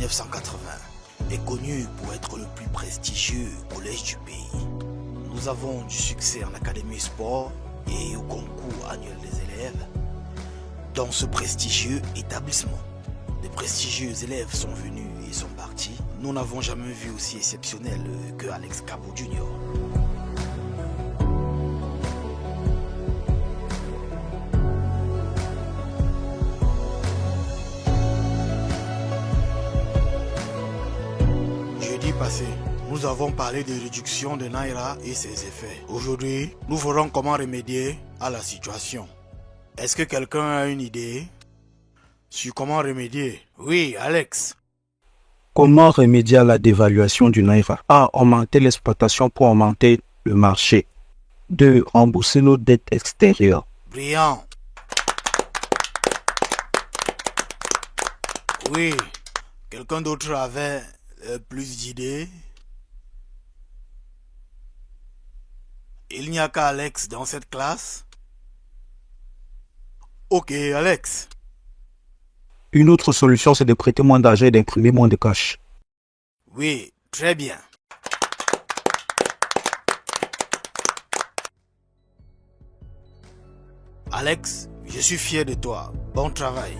1980 est connu pour être le plus prestigieux collège du pays. Nous avons du succès en académie sport et au concours annuel des élèves. Dans ce prestigieux établissement, de prestigieux élèves sont venus et sont partis. Nous n'avons jamais vu aussi exceptionnel que Alex Cabo Jr. Jeudi passé, nous avons parlé de réduction de Naira et ses effets. Aujourd'hui, nous verrons comment remédier à la situation. Est-ce que quelqu'un a une idée sur comment remédier? Oui, Alex. Comment remédier à la dévaluation du Naira? A. Augmenter l'exploitation pour augmenter le marché. 2. Rembourser nos dettes extérieures. Brillant. Oui, quelqu'un d'autre avait plus d'idées? Il n'y a qu'à Alex dans cette classe? Ok, Alex. Une autre solution, c'est de prêter moins d'argent et d'imprimer moins de cash. Oui, très bien. Alex, je suis fier de toi. Bon travail.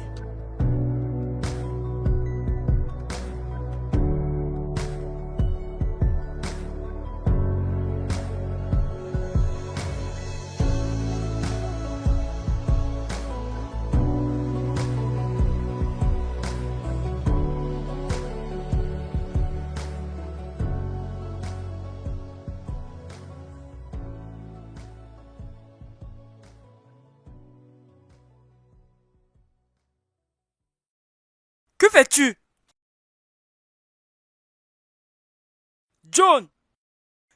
Que fais-tu? John,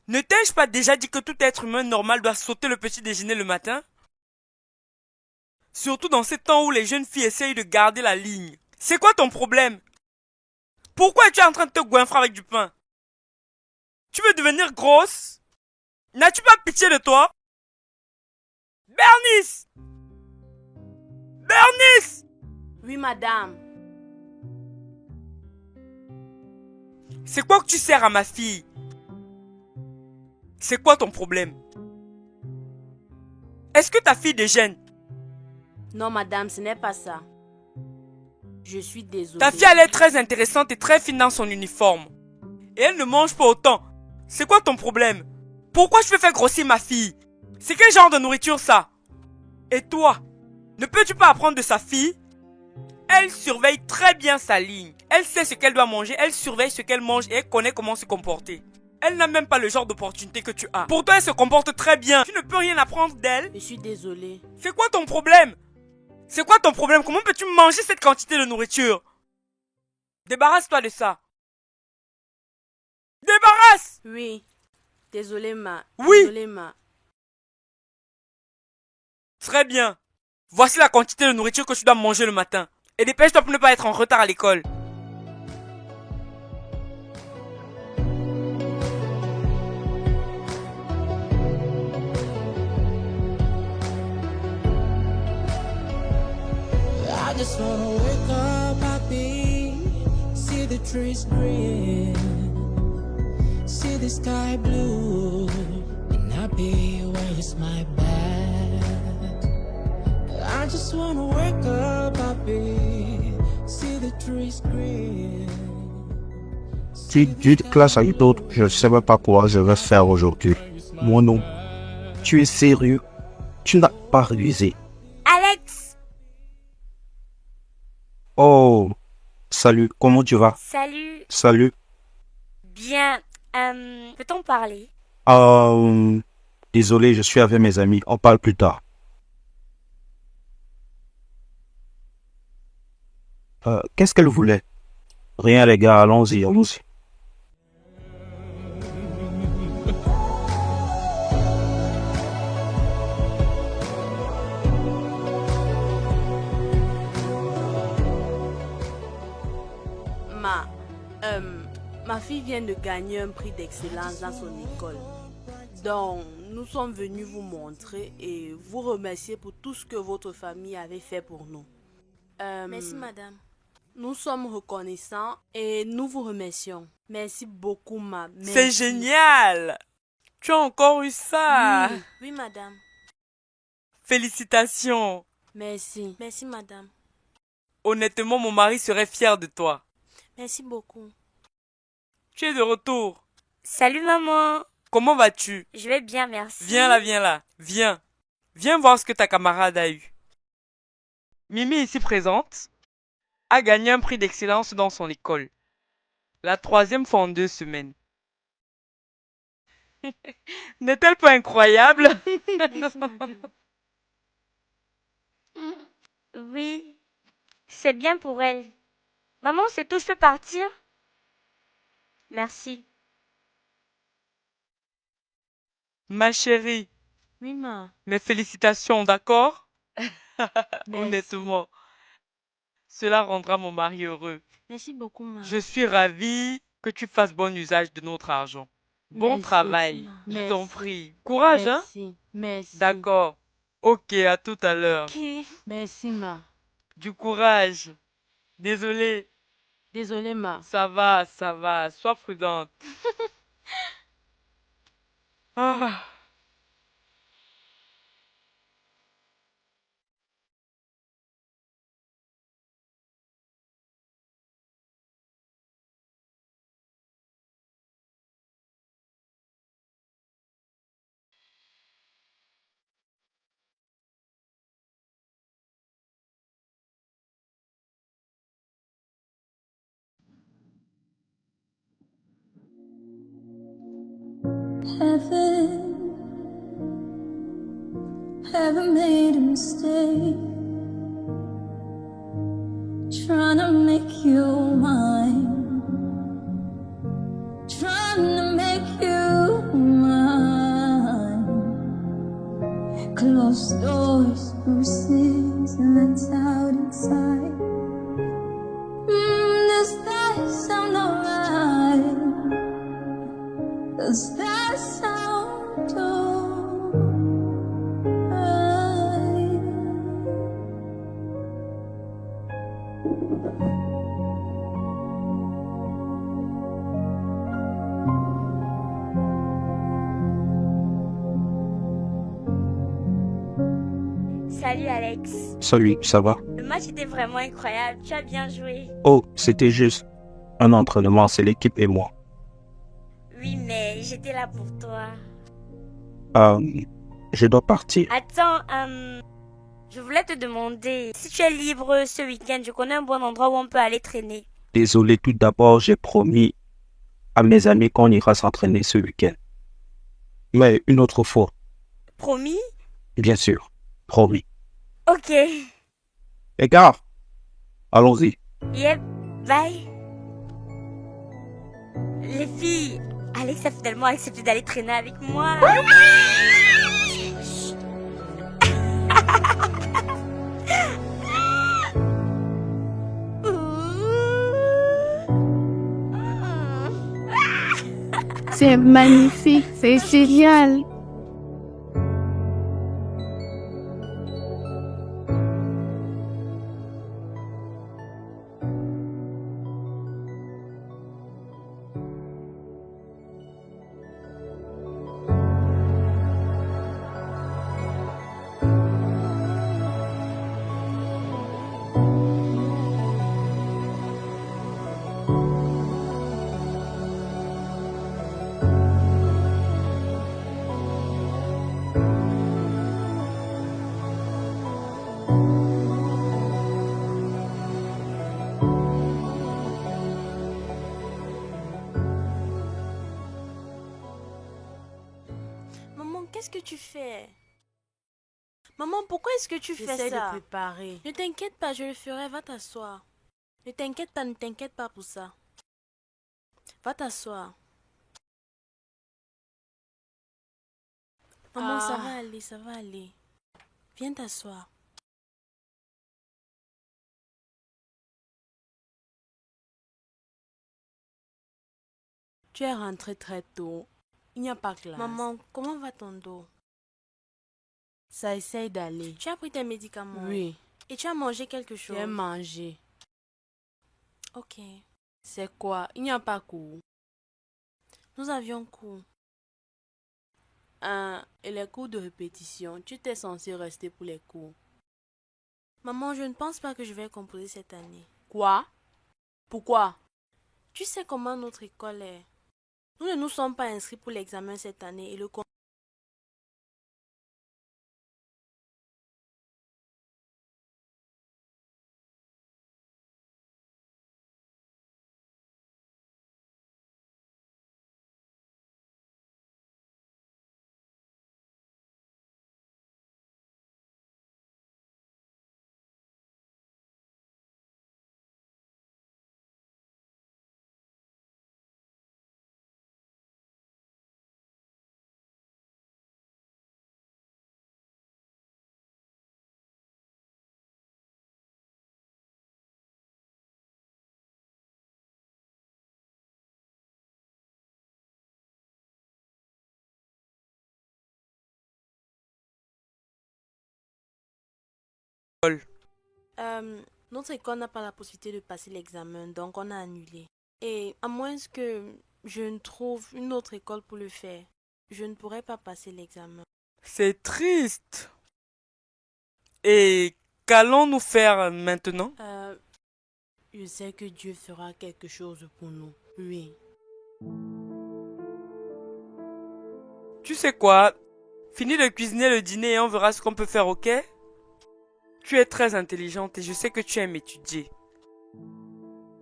ne t'ai-je pas déjà dit que tout être humain normal doit sauter le petit déjeuner le matin? Surtout dans ces temps où les jeunes filles essayent de garder la ligne. C'est quoi ton problème? Pourquoi es-tu en train de te goinfrer avec du pain? Tu veux devenir grosse? N'as-tu pas pitié de toi? Bernice! Bernice! Oui, madame. C'est quoi que tu sers à ma fille? C'est quoi ton problème? Est-ce que ta fille déjeune? Non, madame, ce n'est pas ça. Je suis désolée. Ta fille, elle est très intéressante et très fine dans son uniforme. Et elle ne mange pas autant. C'est quoi ton problème? Pourquoi je veux faire grossir ma fille? C'est quel genre de nourriture ça? Et toi, ne peux-tu pas apprendre de sa fille? Elle surveille très bien sa ligne. Elle sait ce qu'elle doit manger, elle surveille ce qu'elle mange et elle connaît comment se comporter. Elle n'a même pas le genre d'opportunité que tu as. Pourtant, elle se comporte très bien. Tu ne peux rien apprendre d'elle? Je suis désolée. C'est quoi ton problème? C'est quoi ton problème? Comment peux-tu manger cette quantité de nourriture? Débarrasse-toi de ça. Débarrasse! Oui. Désolée, ma. Oui. Désolée, ma. Très bien. Voici la quantité de nourriture que tu dois manger le matin. Et dépêche-toi pour ne pas être en retard à l'école. I just wanna wake up happy, see the trees green, see the sky blue, and happy when you smile back. I just wanna wake up happy, see the trees green. D'une classe à une autre, je ne sais même pas quoi je vais faire aujourd'hui. Mon nom, tu es sérieux? Tu n'as pas révisé. Alex! Oh, salut, comment tu vas? Salut! Salut. Bien, peut-on parler? Désolé, je suis avec mes amis, on parle plus tard. Qu'est-ce qu'elle voulait? Rien les gars, allons-y, allons-y. Ma fille vient de gagner un prix d'excellence dans son école. Donc, nous sommes venus vous montrer et vous remercier pour tout ce que votre famille avait fait pour nous. Merci, madame. Nous sommes reconnaissants et nous vous remercions. Merci beaucoup, ma. C'est Merci. génial! Tu as encore eu ça! Oui, oui, madame. Félicitations! Merci. Merci, madame. Honnêtement, mon mari serait fier de toi. Merci beaucoup. Tu es de retour. Salut maman. Comment vas-tu? Je vais bien, merci. Viens là, viens là. Viens. Viens voir ce que ta camarade a eu. Mimi, ici présente, a gagné un prix d'excellence dans son école. La 3e fois en 2 semaines. N'est-elle pas incroyable? Oui, c'est bien pour elle. Maman, c'est tout, je peux partir? Merci. Ma chérie, Oui, ma. mes félicitations, d'accord? Merci. Honnêtement, cela rendra mon mari heureux. Merci beaucoup, ma. Je suis ravie que tu fasses bon usage de notre argent. Bon Merci. travail, je t'en Merci. prie. Courage, hein? Merci. Merci. D'accord. Ok, à tout à l'heure. Ok. Merci, ma. Du courage. Désolée. Désolée, ma. Ça va, ça va. Sois prudente. Ah. Haven't made a mistake. Trying to make you mine. Trying to make you mine. Closed doors, bruises, and that's out inside. Does that sound alright? Does that sound alright? Salut Alex. Salut, ça va? Le match était vraiment incroyable. Tu as bien joué. Oh, c'était juste un entraînement, c'est l'équipe et moi. Oui, mais j'étais là pour toi. Je dois partir. Attends, je voulais te demander si tu es libre ce week-end. Je connais un bon endroit où on peut aller traîner. Désolé, tout d'abord, j'ai promis à mes amis qu'on ira s'entraîner ce week-end. Mais une autre fois, Promis? bien sûr, promis. Ok. Les gars, allons-y. Yep, bye. Les filles, Alex a finalement accepté d'aller traîner avec moi. C'est magnifique, c'est génial. Maman, qu'est-ce que tu fais? Maman, pourquoi est-ce que tu fais ça? J'essaie de préparer. Ne t'inquiète pas, je le ferai. Va t'asseoir. Ne t'inquiète pas pour ça. Va t'asseoir. Maman, ça va aller, ça va aller. Viens t'asseoir. Tu es rentrée très tôt. Il n'y a pas classe. Maman, comment va ton dos? Ça essaye d'aller. Tu as pris tes médicaments? Oui, Et tu as mangé quelque chose? j'ai mangé. Ok. C'est quoi? Il n'y a pas cours. Nous avions cours. Et les cours de répétition, tu étais censé rester pour les cours. Maman, je ne pense pas que je vais composer cette année. Quoi? Pourquoi? Tu sais comment notre école est. Nous ne nous sommes pas inscrits pour l'examen cette année et le notre école n'a pas la possibilité de passer l'examen, donc on a annulé. Et à moins que je ne trouve une autre école pour le faire, je ne pourrai pas passer l'examen. C'est triste. Et qu'allons-nous faire maintenant? Je sais que Dieu fera quelque chose pour nous. Oui. Tu sais quoi? Finis de cuisiner le dîner et on verra ce qu'on peut faire, ok? Tu es très intelligente et je sais que tu aimes étudier.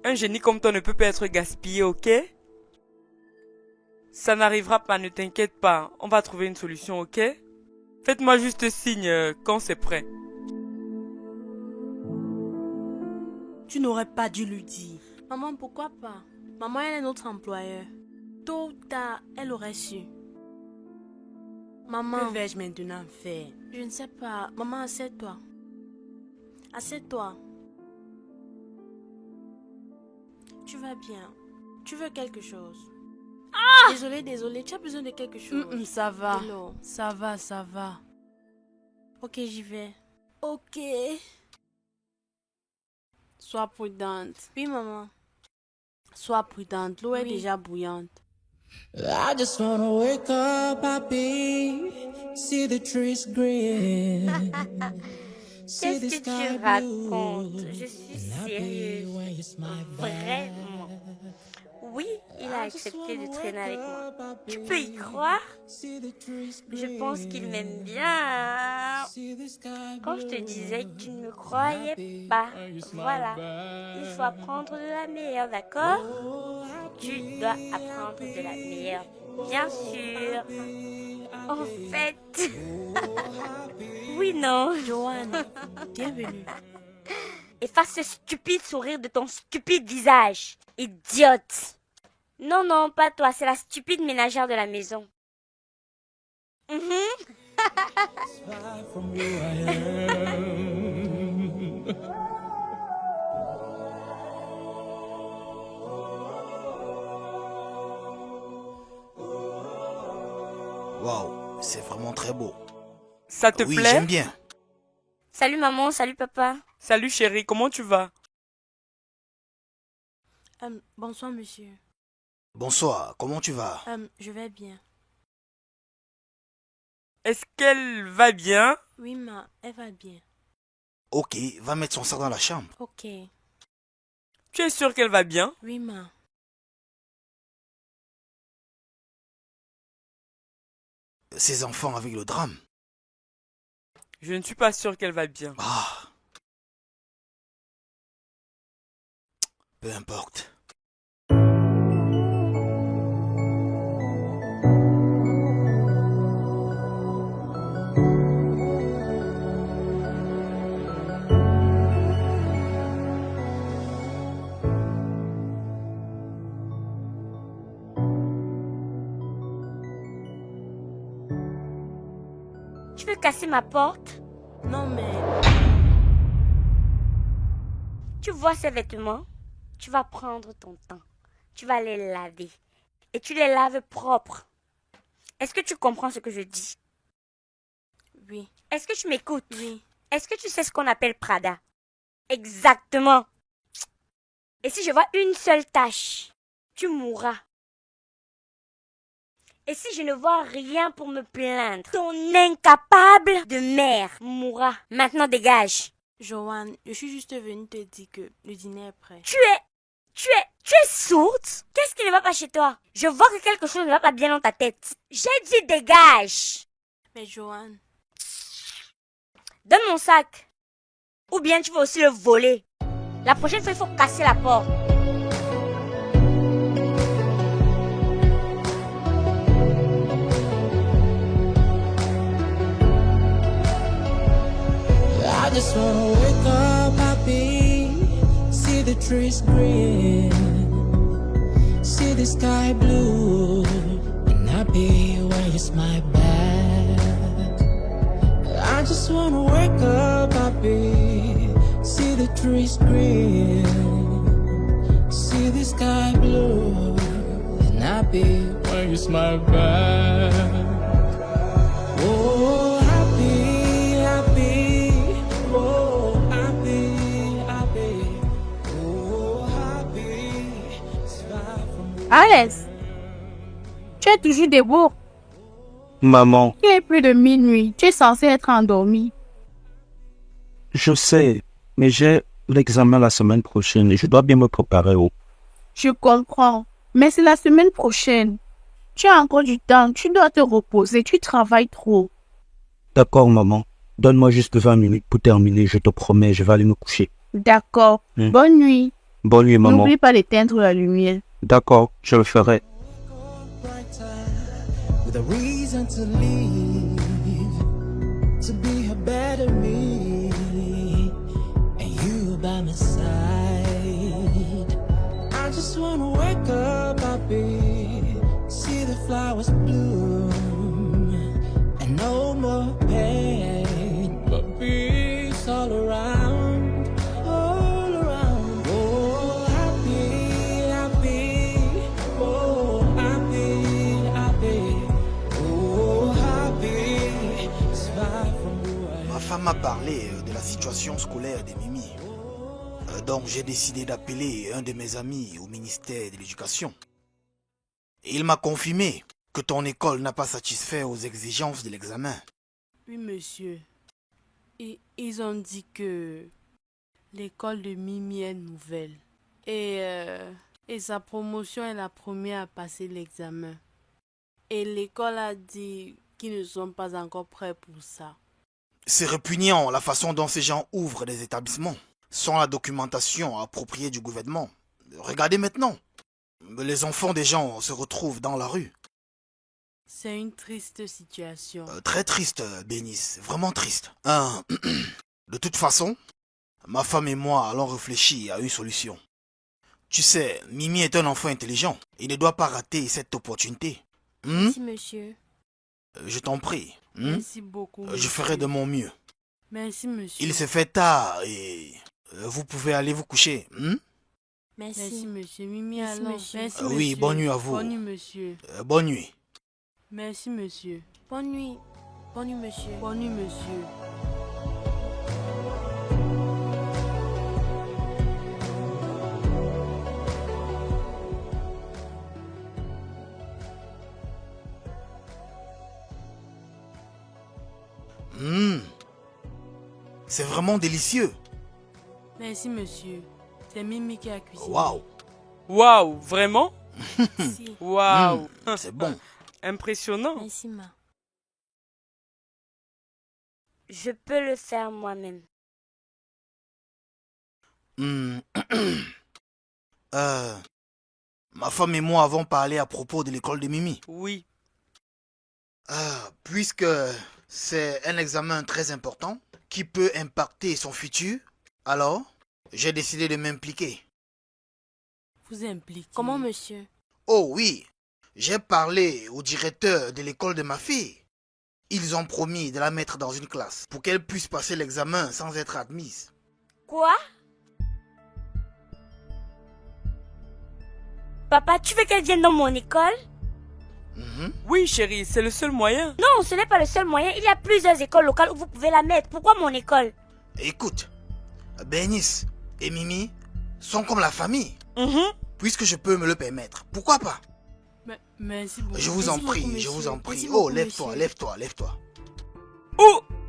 Un génie comme toi ne peut pas être gaspillé, ok? Ça n'arrivera pas, ne t'inquiète pas. On va trouver une solution, ok? Faites-moi juste signe quand c'est prêt. Tu n'aurais pas dû lui dire. Maman, pourquoi pas? Maman, elle est notre employeur. Tôt ou tard, elle aurait su. Maman. Que vais-je maintenant faire? Je ne sais pas. Maman, assieds-toi. Assieds-toi. Tu vas bien. Tu veux quelque chose? Désolée, tu as besoin de quelque chose. Ça va. Hello. Ça va. Ok, j'y vais. Ok. Sois prudente. Oui, maman. Sois prudente. L'eau est déjà bouillante. I just wanna wake up happy, see the trees green. Qu'est-ce que tu racontes? Je suis sérieuse. Vraiment. Oui, il a accepté de traîner avec moi. Tu peux y croire? Je pense qu'il m'aime bien. Quand je te disais que tu ne me croyais pas, voilà. Il faut apprendre de la meilleure, d'accord? Tu dois apprendre de la meilleure, bien sûr. En fait, oui, non. Joanne, bienvenue. Efface ce stupide sourire de ton stupide visage. Idiote. Non, pas toi. C'est la stupide ménagère de la maison. From you I am. Waouh, c'est vraiment très beau. Ça te Oui, plaît? j'aime bien. Salut maman, salut papa. Salut chérie, comment tu vas? Bonsoir, monsieur. Bonsoir, comment tu vas? Je vais bien. Est-ce qu'elle va bien? Oui, ma, elle va bien. Ok, va mettre son sac dans la chambre. Ok. Tu es sûre qu'elle va bien? Oui, ma. Ces enfants avec le drame. Je ne suis pas sûre qu'elle va bien. Ah. Peu importe. Tu veux casser ma porte? Non, mais... Tu vois ces vêtements? Tu vas prendre ton temps. Tu vas les laver. Et tu les laves propres. Est-ce que tu comprends ce que je dis? Oui. Est-ce que tu m'écoutes? Oui. Est-ce que tu sais ce qu'on appelle Prada? Exactement. Et si je vois une seule tache, tu mourras. Et si je ne vois rien pour me plaindre, ton incapable de mère mourra. Maintenant dégage. Joanne, je suis juste venue te dire que le dîner est prêt. Tu es sourde? Qu'est-ce qui ne va pas chez toi? Je vois que quelque chose ne va pas bien dans ta tête. J'ai dit dégage. Mais Joanne... Donne mon sac. Ou bien tu vas aussi le voler. La prochaine fois, il faut casser la porte. I just wanna wake up happy, see the trees green, see the sky blue, and happy when you smile back. I just wanna wake up happy, see the trees green, see the sky blue, and happy when you smile back. Oh, happy, happy, oh, happy, happy, oh, happy, it's far from Alex, tu es toujours debout. Maman, Il est plus de minuit. Tu es censé être endormi. je sais, mais j'ai l'examen la semaine prochaine et je dois bien me préparer. Je comprends. Mais c'est la semaine prochaine. Tu as encore du temps. Tu dois te reposer. Tu travailles trop. D'accord, maman. Donne-moi juste 20 minutes pour terminer. Je te promets, je vais aller me coucher. D'accord. Bonne nuit. Bonne nuit, maman. N'oublie pas d'éteindre la lumière. D'accord, je le ferai. with a reason to leave, to be a better me, and you by my side. I just wanna wake up happy, see the flowers bloom, and no more pain, but peace all around, all around. Oh, happy, happy, oh, happy, happy, oh, happy, it's far from where Ma femme m'a parlé de la situation scolaire des Mimi. Donc j'ai décidé d'appeler un de mes amis au ministère de l'Éducation. Et il m'a confirmé que ton école n'a pas satisfait aux exigences de l'examen. Oui, monsieur. Ils ont dit que l'école de Mimi est nouvelle. Et sa promotion est la première à passer l'examen. Et l'école a dit qu'ils ne sont pas encore prêts pour ça. C'est répugnant la façon dont ces gens ouvrent des établissements sans la documentation appropriée du gouvernement. Regardez maintenant. Les enfants des gens se retrouvent dans la rue. C'est une triste situation. Très triste, Bénice. Vraiment triste. De toute façon, ma femme et moi allons réfléchir à une solution. Tu sais, Mimi est un enfant intelligent. Il ne doit pas rater cette opportunité. Merci, monsieur. Je t'en prie. Merci beaucoup. Je ferai de mon mieux. Merci, monsieur. Il se fait tard et vous pouvez aller vous coucher. Merci, monsieur. Mimi, Merci, allons. monsieur. Merci, Oui, monsieur. bonne nuit à vous. Bonne nuit, monsieur. Bonne nuit. Merci, monsieur. Bonne nuit. Bonne nuit, monsieur. Bonne nuit, monsieur. C'est vraiment délicieux. Merci, monsieur. C'est Mimi qui a cuisiné. Waouh. Waouh, vraiment? Merci. Waouh. C'est bon. Impressionnant. Merci, ma. Je peux le faire moi-même. Ma femme et moi avons parlé à propos de l'école de Mimi. Oui. Puisque c'est un examen très important qui peut impacter son futur, alors j'ai décidé de m'impliquer. Vous impliquez. Comment, monsieur? Oh oui, j'ai parlé au directeur de l'école de ma fille. Ils ont promis de la mettre dans une classe pour qu'elle puisse passer l'examen sans être admise. Quoi? Papa, tu veux qu'elle vienne dans mon école? Oui, chérie, c'est le seul moyen. Non, ce n'est pas le seul moyen. Il y a plusieurs écoles locales où vous pouvez la mettre. Pourquoi mon école? Écoute, Bénice et Mimi sont comme la famille. Mhm. Puisque je peux me le permettre. Pourquoi pas? Merci beaucoup. Je vous en Merci prie, beaucoup, je vous monsieur. en prie. Merci Oh, beaucoup, lève-toi, monsieur. lève-toi, lève-toi.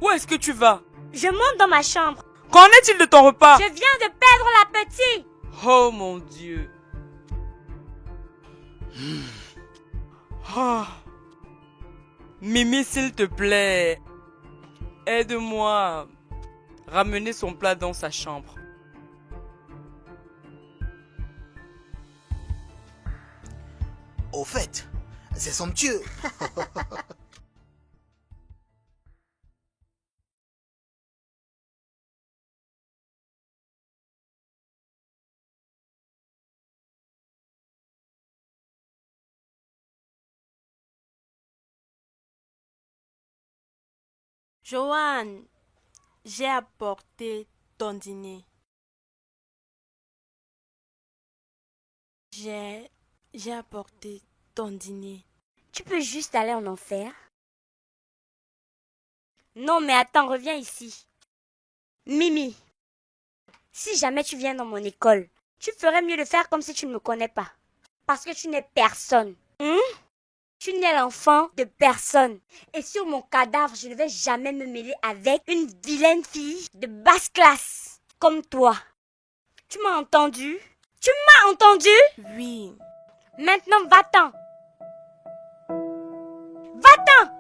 Où est-ce que tu vas? Je monte dans ma chambre. Qu'en est-il de ton repas? Je viens de perdre la petite. Oh mon Dieu. Ah. Mimi, s'il te plaît, aide-moi à ramener son plat dans sa chambre. Au fait, c'est somptueux. Joanne, j'ai apporté ton dîner. J'ai apporté ton dîner. Tu peux juste aller en enfer? Non, mais attends, reviens ici. Mimi, si jamais tu viens dans mon école, tu ferais mieux de faire comme si tu ne me connais pas. Parce que tu n'es personne. Tu n'es l'enfant de personne. Et sur mon cadavre, je ne vais jamais me mêler avec une vilaine fille de basse classe comme toi. Tu m'as entendu? Tu m'as entendu? Oui. Maintenant, va-t'en. Va-t'en.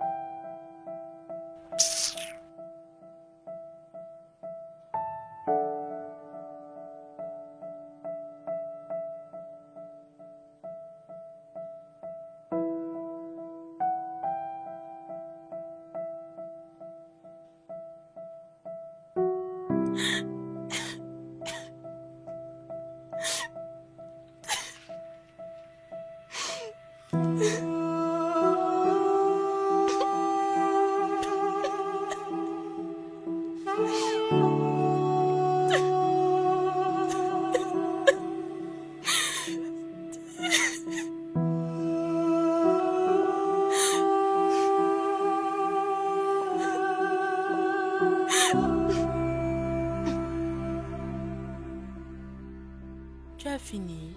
Tu as fini?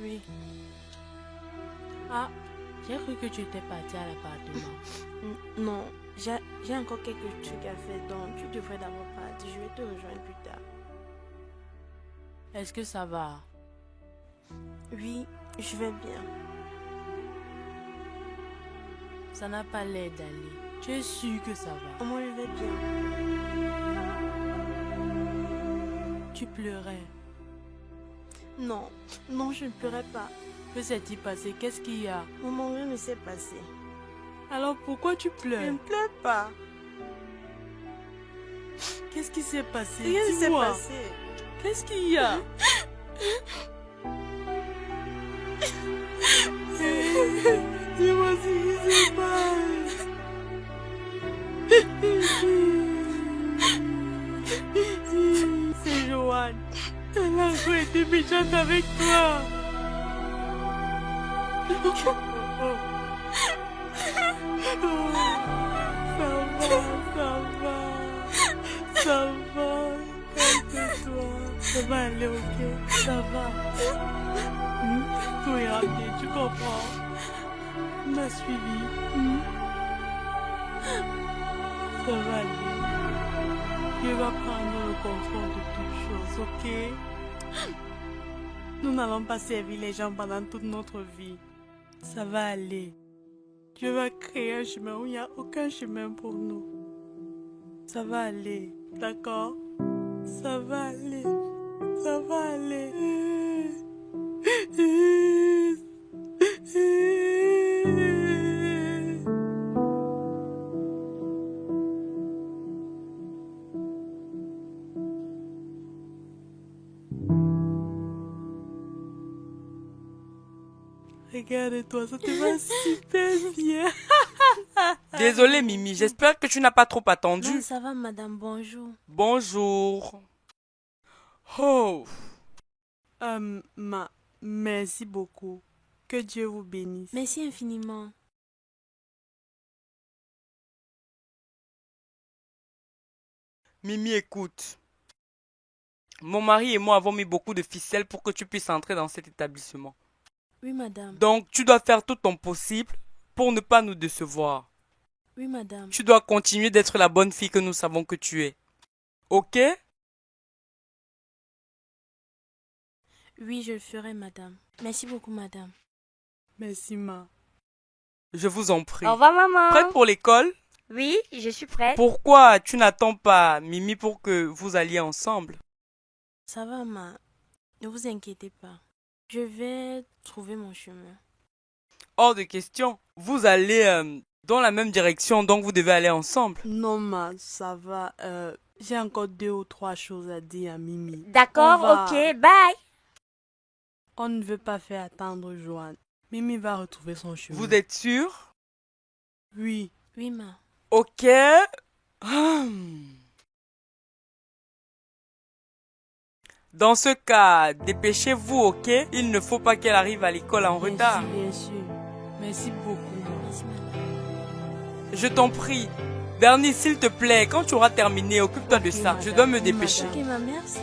Oui. Ah, j'ai cru que tu étais parti à l'appartement. Non, j'ai encore quelques trucs à faire, donc tu devrais d'abord partir. Je vais te rejoindre plus tard. Est-ce que ça va? Oui, je vais bien. Ça n'a pas l'air d'aller. Tu es sûr que ça va? Moi, je vais bien. Tu pleurais. Non, non, je ne pleurais pas. Que s'est-il passé? Qu'est-ce qu'il y a? Maman, rien ne s'est passé. Alors pourquoi tu Je pleures? ne pleure pas. Qu'est-ce qui s'est passé? Rien ne s'est Dis-moi. passé. Qu'est-ce qu'il y a? Dis-moi ce qui se passe. C'est Joanne. Elle a encore été méchante avec toi. Ça va. Calme-toi. Ça va aller, ok? Ça va. Tout ira bien, tu comprends? Tu m'as suivi. Ça va aller. Dieu va prendre le contrôle de toutes choses, ok? Nous n'allons pas servir les gens pendant toute notre vie. Ça va aller. Dieu va créer un chemin où il n'y a aucun chemin pour nous. Ça va aller, d'accord? Ça va aller. Ça va aller. Regarde-toi, ça te va super bien. Désolé Mimi, j'espère que tu n'as pas trop Non, attendu. ça va, madame, bonjour. Bonjour. Oh, Merci beaucoup. Que Dieu vous bénisse. Merci infiniment. Mimi, écoute. Mon mari et moi avons mis beaucoup de ficelles pour que tu puisses entrer dans cet établissement. Oui, madame. Donc, tu dois faire tout ton possible pour ne pas nous décevoir. Oui, madame. Tu dois continuer d'être la bonne fille que nous savons que tu es. Ok? Oui, je le ferai, madame. Merci beaucoup, madame. Merci, ma. Je vous en prie. Au revoir, maman. Prête pour l'école? Oui, je suis prête. Pourquoi tu n'attends pas Mimi pour que vous alliez ensemble? Ça va, ma. Ne vous inquiétez pas. Je vais trouver mon chemin. Hors de question. Vous allez dans la même direction, donc vous devez aller ensemble. Non, ma, ça va. J'ai encore 2 ou 3 choses à dire à Mimi. D'accord, ok, bye. On ne veut pas faire attendre Joanne. Mimi va retrouver son chemin. Vous êtes sûr? Oui. Oui, ma. Ok. Dans ce cas, dépêchez-vous, ok? Il ne faut pas qu'elle arrive à l'école en retard. Bien sûr. Merci beaucoup, ma. Merci, madame. Je t'en prie. Bernie, s'il te plaît, quand tu auras terminé, occupe-toi de ça. madame. Je dois me Oui, dépêcher. Ok, ma, merci.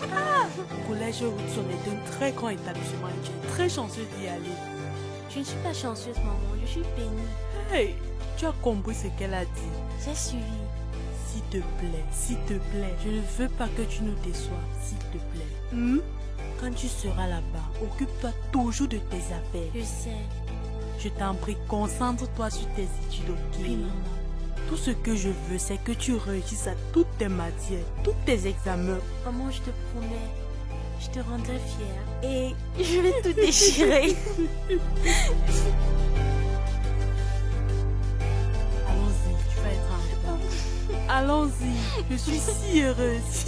Le collège Woodson est un très grand établissement et tu es très chanceux d'y aller. Je ne suis pas chanceuse, maman. Je suis bénie. Hey, tu as compris ce qu'elle a dit. J'ai suivi. S'il te plaît, je ne veux pas que tu nous déçoives, s'il te plaît. Quand tu seras là-bas, occupe-toi toujours de tes affaires. Je sais. Je t'en prie, concentre-toi sur tes études, ok? Oui, maman. Tout ce que je veux, c'est que tu réussisses à toutes tes matières, tous tes examens. Maman, je te promets. Je te rendrai fière. Et je vais tout déchirer. Allons-y, tu vas être en retard. Allons-y, je suis si heureuse.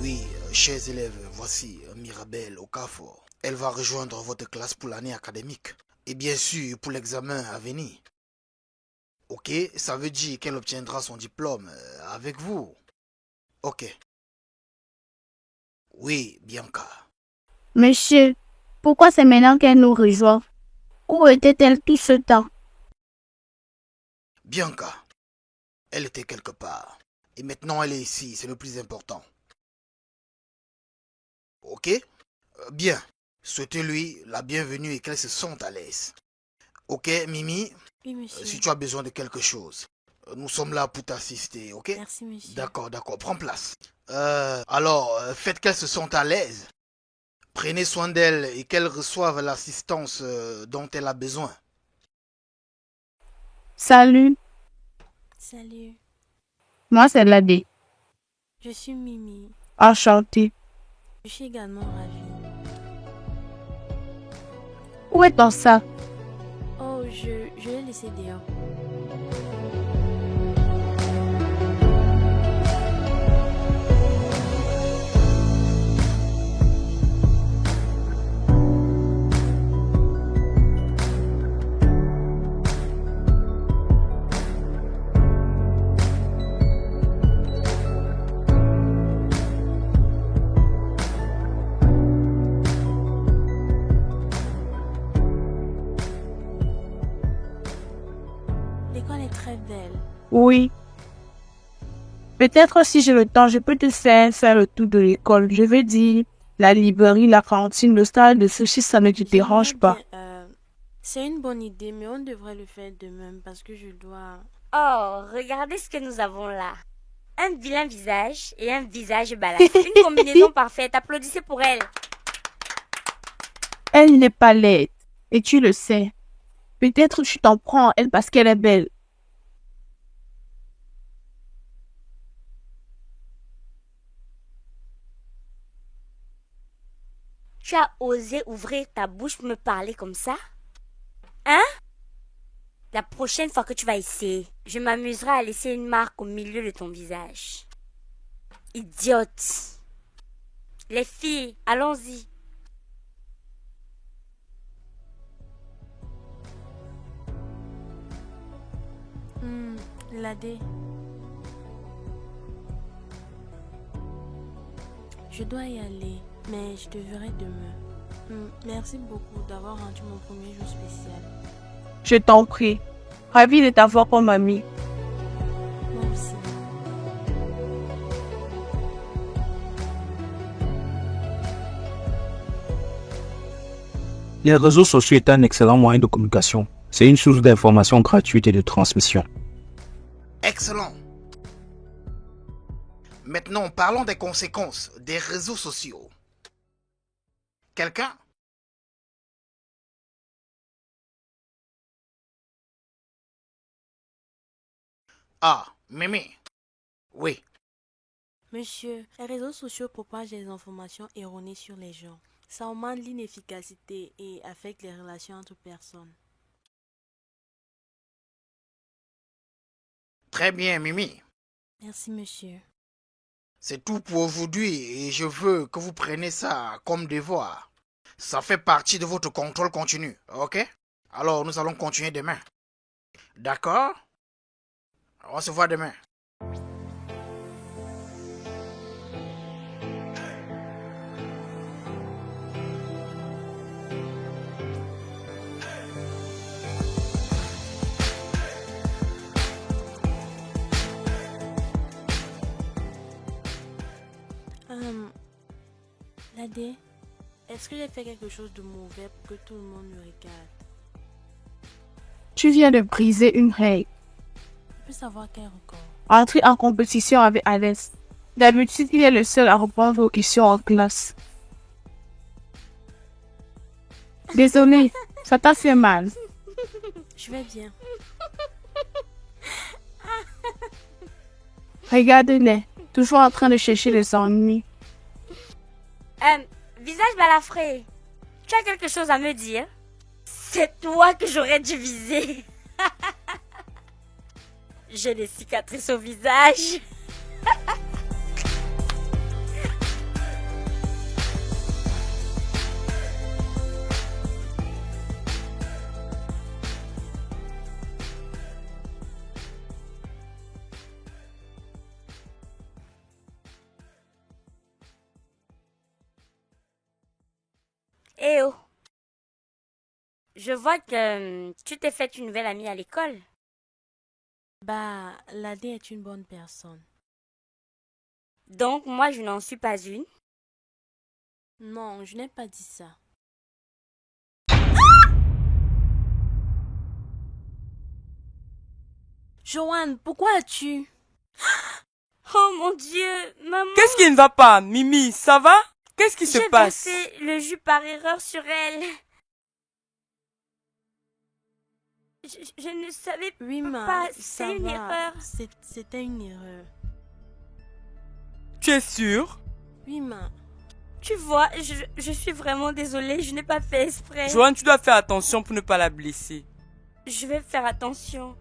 Oui, chers élèves, voici Mirabelle Okafor. Elle va rejoindre votre classe pour l'année académique. Et bien sûr, pour l'examen à venir. Ok, ça veut dire qu'elle obtiendra son diplôme avec vous. Ok. Oui, Bianca. Monsieur, pourquoi c'est maintenant qu'elle nous rejoint? Où était-elle tout ce temps? Bianca. Elle était quelque part. Et maintenant elle est ici, c'est le plus important. Ok? Bien. Souhaitez-lui la bienvenue et qu'elle se sente à l'aise. Ok, Mimi? Oui, monsieur. Si tu as besoin de quelque chose, nous sommes là pour t'assister, ok? Merci, monsieur. D'accord, prends place. Alors, faites qu'elle se sente à l'aise. Prenez soin d'elle et qu'elle reçoive l'assistance dont elle a besoin. Salut, Salut. moi c'est Ladé. Je suis Mimi. Enchantée. Je suis également ravie. Où est ton sac? Oh, je l'ai laissé dehors. L'école est très belle. Oui. Peut-être si j'ai le temps, je peux te faire le tour de l'école. Je veux dire, la librairie, la cantine, le stade de sushi, ça ne te dérange J'aimerais pas. bien, c'est une bonne idée, mais on devrait le faire demain parce que je dois... Oh, regardez ce que nous avons là. Un vilain visage et un visage balafre. Une combinaison parfaite. Applaudissez pour elle. Elle n'est pas laide. Et tu le sais. Peut-être tu t'en prends à elle parce qu'elle est belle. Tu as osé ouvrir ta bouche pour me parler comme ça? Hein? La prochaine fois que tu vas essayer, je m'amuserai à laisser une marque au milieu de ton visage. Idiote. Les filles, allons-y. Ladé. Je dois y aller, mais je te verrai demain. Merci beaucoup d'avoir rendu mon premier jour spécial. Je t'en prie. Ravi de t'avoir comme amie. Moi aussi. Les réseaux sociaux est un excellent moyen de communication. C'est une source d'information gratuite et de transmission. Excellent. Maintenant, parlons des conséquences des réseaux sociaux. Quelqu'un? Ah, Mimi. Oui. Monsieur, les réseaux sociaux propagent des informations erronées sur les gens. Ça augmente l'inefficacité et affecte les relations entre personnes. Très bien, Mimi. Merci, monsieur. C'est tout pour aujourd'hui et je veux que vous preniez ça comme devoir. Ça fait partie de votre contrôle continu, ok? Alors, nous allons continuer demain. D'accord? On se voit demain. Ladé, est-ce que j'ai fait quelque chose de mauvais pour que tout le monde me regarde? Tu viens de briser une règle. Je peux savoir quel record? Entrer en compétition avec Alex. D'habitude, il est le seul à répondre aux questions en classe. Désolée, ça t'a fait mal. Je vais bien. Regarde-les, toujours en train de chercher les ennuis. Visage balafré, tu as quelque chose à me dire? C'est toi que j'aurais dû viser. J'ai des cicatrices au visage. Eh oh, je vois que tu t'es fait une nouvelle amie à l'école. Bah, Ladé est une bonne personne. Donc moi je n'en suis pas une. Non, je n'ai pas dit ça. Joanne, pourquoi as-tu... Oh mon Dieu, maman. Qu'est-ce qui ne va pas, Mimi? Ça va? Qu'est-ce qui se passe? J'ai versé le jus par erreur sur elle. Je ne savais Oui, ma, pas, ça c'est une va. erreur. C'était une erreur. Tu es sûre? Oui, ma. Tu vois, je suis vraiment désolée, je n'ai pas fait exprès. Joanne, tu dois faire attention pour ne pas la blesser. Je vais faire attention.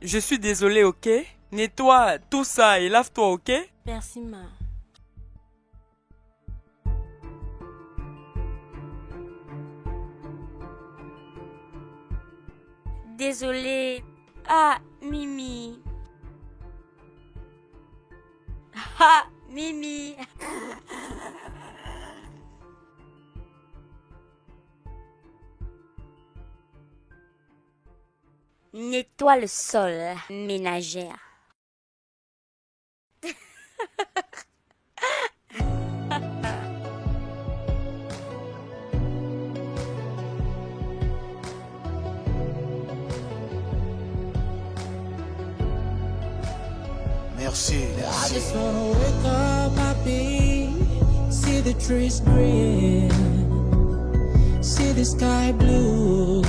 Je suis désolée, ok? Nettoie tout ça et lave-toi, ok? Merci, ma. Désolée. Ah, Mimi. Ah, Mimi. Nettoie le sol, ménagère. Merci, I merci. just wanna wake up happy, see the trees green, see the sky blue,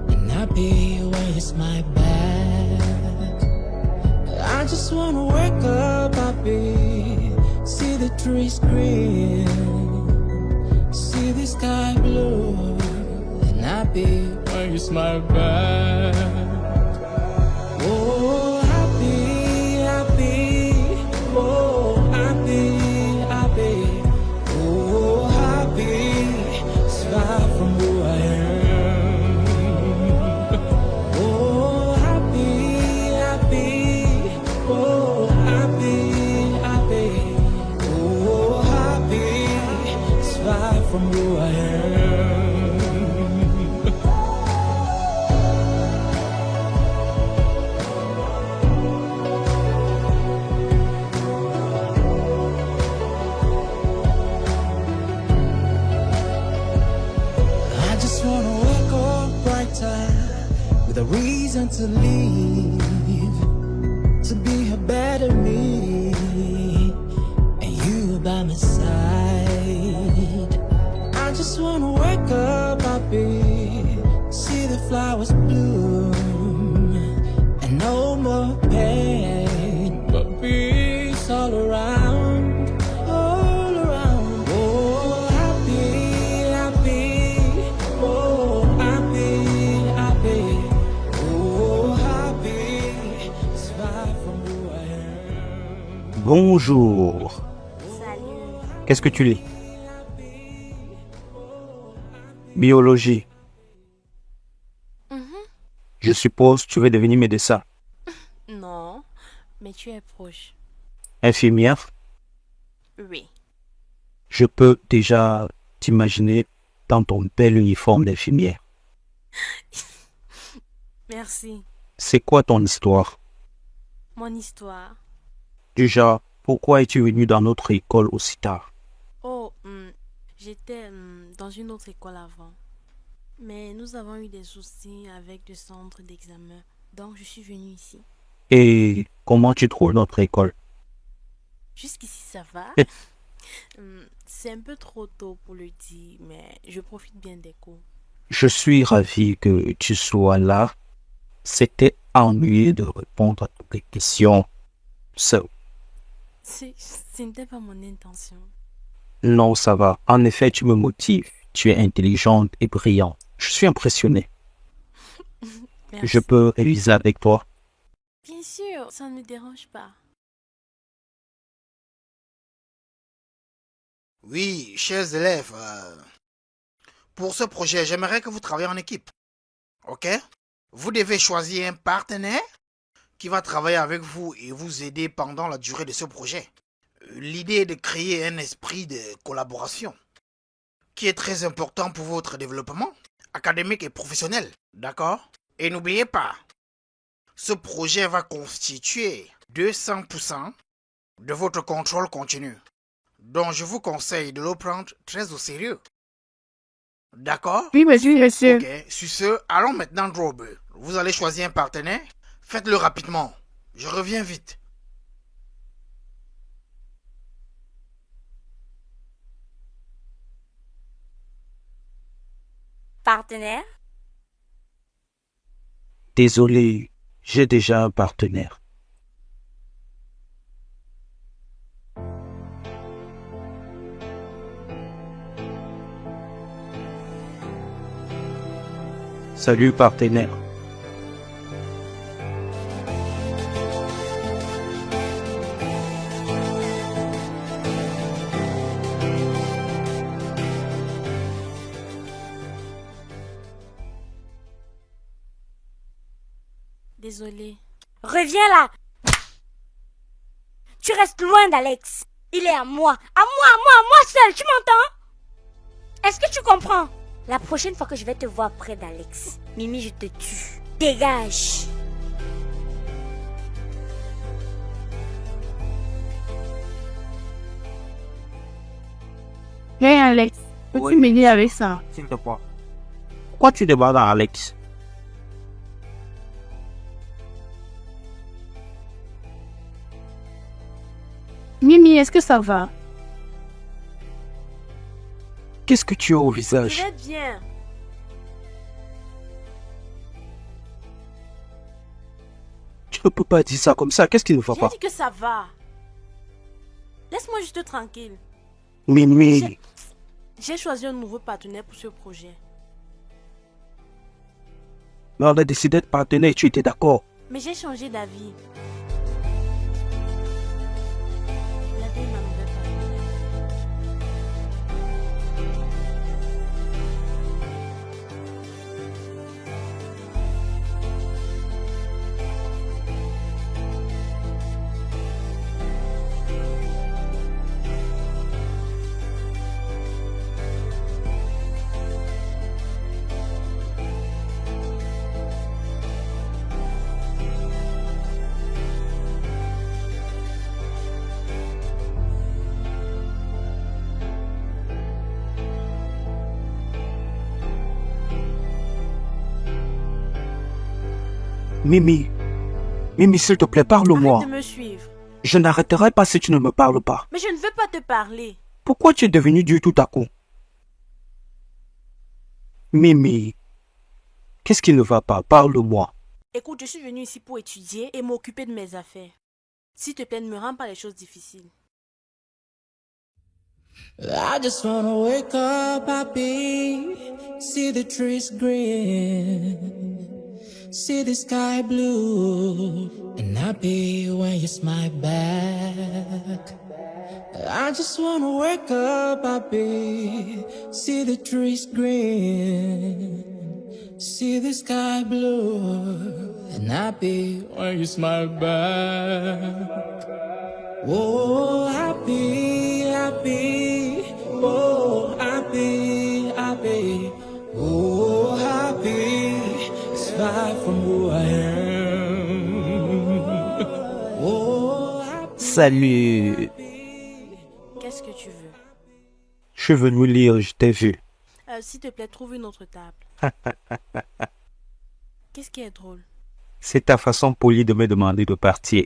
and happy when you smile back. I just wanna wake up happy, see the trees green, see the sky blue, and happy when you smile back. Oh, happy, happy, oh, happy, happy, oh, happy, it's far from who I am. Oh, happy, happy, oh, happy, happy, oh, happy, it's far from who I am. I just wanna wake up brighter with a reason to leave, to be a better me, and you by my side. I just wanna wake up happy, see the flowers bloom, and no more pain, but peace all around, all around. Oh, happy, happy, oh, happy, happy, oh, happy, it's far from who I am. Bonjour. Salut. Qu'est-ce que tu lis? Biologie. Je suppose que tu veux devenir médecin. Non, mais tu es proche. Infirmière. Oui. Je peux déjà t'imaginer dans ton bel uniforme d'infirmière. Merci. C'est quoi ton histoire? Mon histoire. Déjà, pourquoi es-tu venu dans notre école aussi tard? Oh, j'étais dans une autre école avant. Mais nous avons eu des soucis avec le centre d'examen. Donc, je suis venue ici. Et comment tu trouves notre école? Jusqu'ici, ça va. C'est un peu trop tôt pour le dire, mais je profite bien des cours. Je suis ravi que tu sois là. C'était ennuyeux de répondre à toutes les questions. Ce n'était pas mon intention. Non, ça va. En effet, tu me motives. Tu es intelligente et brillante. Je suis impressionné. Merci. Je peux réviser avec toi? Bien sûr, ça ne me dérange pas. Oui, chers élèves, pour ce projet, j'aimerais que vous travaillez en équipe. Ok? Vous devez choisir un partenaire qui va travailler avec vous et vous aider pendant la durée de ce projet. L'idée est de créer un esprit de collaboration qui est très important pour votre développement académique et professionnel. D'accord? Et n'oubliez pas, ce projet va constituer 200% de votre contrôle continu. Donc, je vous conseille de le prendre très au sérieux. D'accord? Oui, monsieur. Ok, sur ce, allons maintenant droit au but. Vous allez choisir un partenaire. Faites-le rapidement. Je reviens vite. Partenaire? Désolé, j'ai déjà un partenaire. Salut, partenaire. Désolée. Reviens là. Tu restes loin d'Alex. Il est à moi. À moi seul. Tu m'entends? Est-ce que tu comprends? La prochaine fois que je vais te voir près d'Alex, Mimi, je te tue. Dégage. Hey Alex, peux-tu Oui. m'aider avec ça? S'il te plaît. Pourquoi tu demandes à Alex? Mimi, est-ce que ça va? Qu'est-ce que tu as au Je visage? vais bien. Tu ne peux pas dire ça comme ça. Qu'est-ce qui ne va J'ai pas? dit que ça va. Laisse-moi juste tranquille. Mimi, J'ai choisi un nouveau partenaire pour ce projet. mais on a décidé de partenaire et tu étais d'accord. Mais j'ai changé d'avis. La vie m'a nouvelle partenaire. Mimi, Mimi, s'il te plaît, parle-moi. Arrête de me suivre. Je n'arrêterai pas si tu ne me parles pas. Mais je ne veux pas te parler. Pourquoi tu es devenu dur tout à coup? Mimi, qu'est-ce qui ne va pas? Parle-moi. Écoute, je suis venue ici pour étudier et m'occuper de mes affaires. S'il te plaît, ne me rends pas les choses difficiles. I just wanna wake up happy, see the trees green, see the sky blue, and happy when you smile back. I just wanna wake up happy, see the trees green, see the sky blue, and happy when you smile back. Oh, happy, happy, oh, happy, happy, oh, happy, it's far from who I am. Oh, happy. Salut. Qu'est-ce que tu veux? Je suis venu lire, je t'ai vu. S'il te plaît, trouve une autre table. Qu'est-ce qui est drôle? C'est ta façon polie de me demander de partir.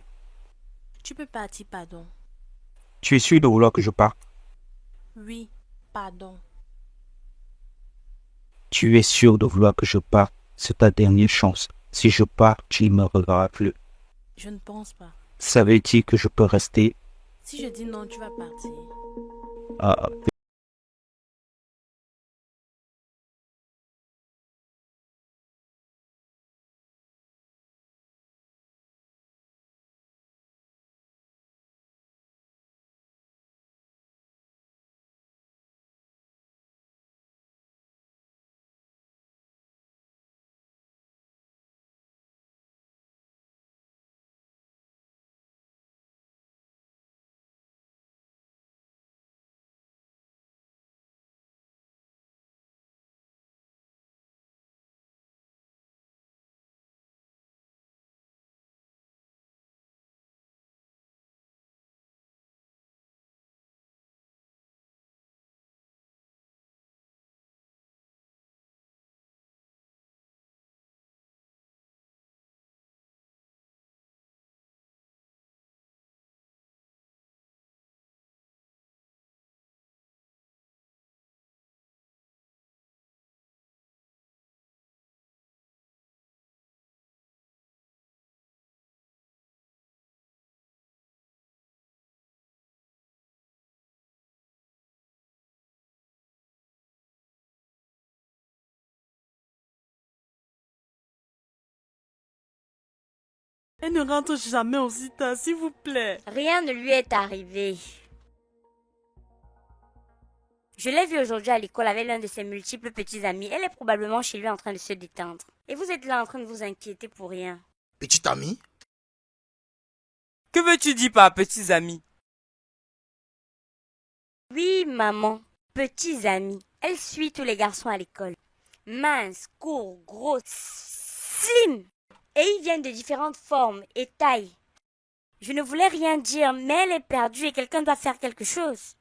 Tu peux partir, pardon. Tu es sûr de vouloir que je parte? Oui, pardon. Tu es sûr de vouloir que je parte? C'est ta dernière chance. Si je pars, tu ne me reverras plus. Je ne pense pas. Ça veut dire que je peux rester? Si je dis non, tu vas partir. Ah, Elle ne rentre jamais aussi tard, s'il vous plaît. Rien ne lui est arrivé. Je l'ai vue aujourd'hui à l'école avec l'un de ses multiples petits amis. Elle est probablement chez lui en train de se détendre. Et vous êtes là en train de vous inquiéter pour rien. Petit ami, Que veux-tu dire par petits amis? Oui, maman. Petits amis. Elle suit tous les garçons à l'école. Mince, court, gros, slim. Et ils viennent de différentes formes et tailles. Je ne voulais rien dire, mais elle est perdue et quelqu'un doit faire quelque chose.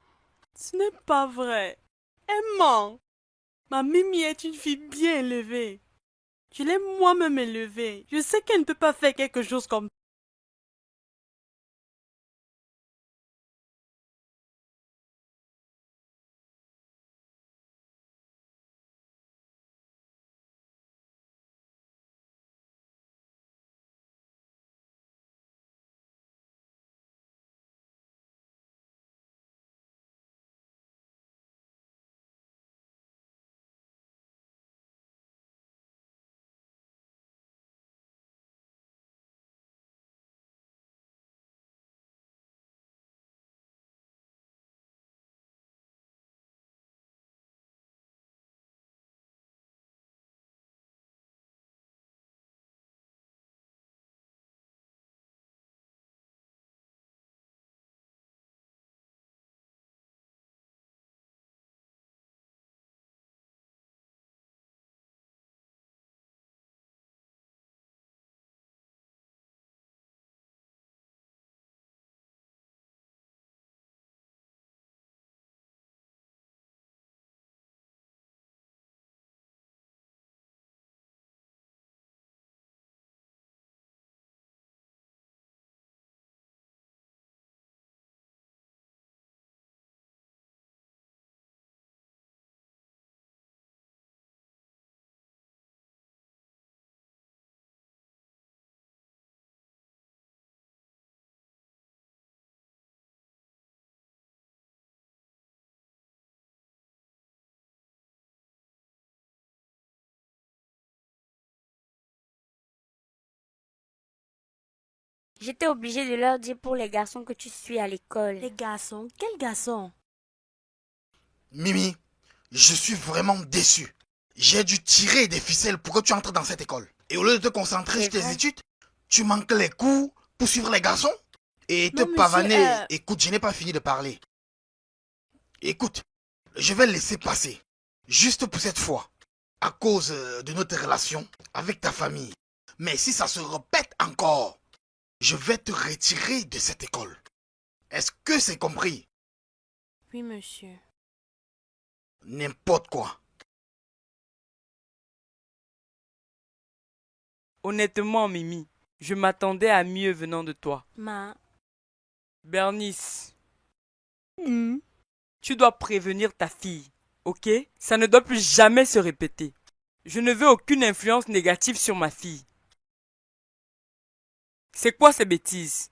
Ce n'est pas vrai. Elle ment. Ma Mimi est une fille bien élevée. Je l'ai moi-même élevée. Je sais qu'elle ne peut pas faire quelque chose comme J'étais obligée de leur dire pour les garçons que tu suis à l'école. Les garçons? Quels garçons? Mimi, je suis vraiment déçu. J'ai dû tirer des ficelles pour que tu entres dans cette école. Et au lieu de te concentrer sur tes études, tu manques les cours pour suivre les garçons et te Non, monsieur, pavaner. Écoute, je n'ai pas fini de parler. Écoute, je vais laisser passer. Juste pour cette fois. À cause de notre relation avec ta famille. Mais si ça se répète encore, je vais te retirer de cette école. Est-ce que c'est compris? Oui, monsieur. N'importe quoi. Honnêtement, Mimi, je m'attendais à mieux venant de toi. Bernice, tu dois prévenir ta fille, ok? Ça ne doit plus jamais se répéter. Je ne veux aucune influence négative sur ma fille. C'est quoi ces bêtises?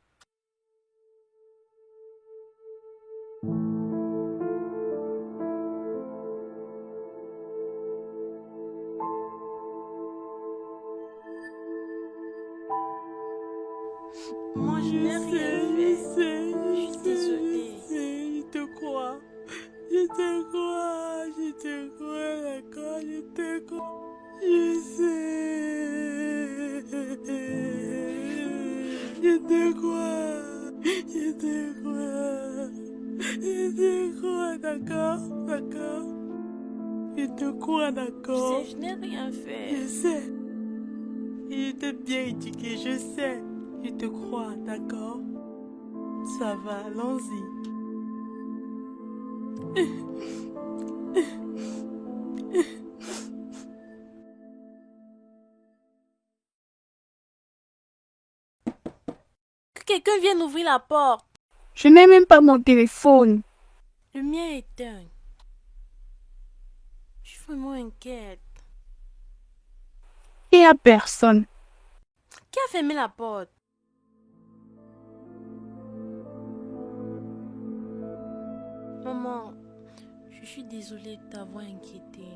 Moi, je n'ai rien fait. Je suis désolée. Je te crois. Je te crois. Je te crois, d'accord. Je te crois. Je sais. Je te crois. Je te crois. Je te crois, d'accord. D'accord. Je te crois, d'accord. Je n'ai rien fait. Je sais. Il était bien éduqué, je sais. Je te crois, d'accord? Ça va, allons-y. Que quelqu'un vienne ouvrir la porte. Je n'ai même pas mon téléphone. Le mien est éteint. Je suis vraiment inquiète. Il n'y a personne. Qui a fermé la porte? Maman, je suis désolée de t'avoir inquiété.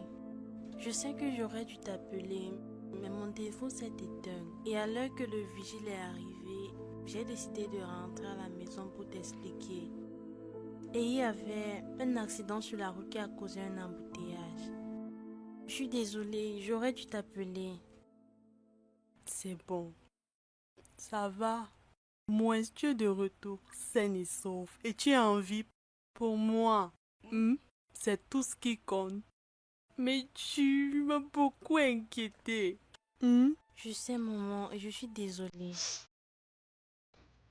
Je sais que j'aurais dû t'appeler, mais mon téléphone s'est éteint. Et à l'heure que le vigile est arrivé, j'ai décidé de rentrer à la maison pour t'expliquer. Et il y avait un accident sur la route qui a causé un embouteillage. Je suis désolée, j'aurais dû t'appeler. C'est bon. Ça va. Moins tu es de retour, sain et sauf. Et tu as envie pour moi. C'est tout ce qui compte. Mais tu m'as beaucoup inquiété. Je sais, maman, et je suis désolée.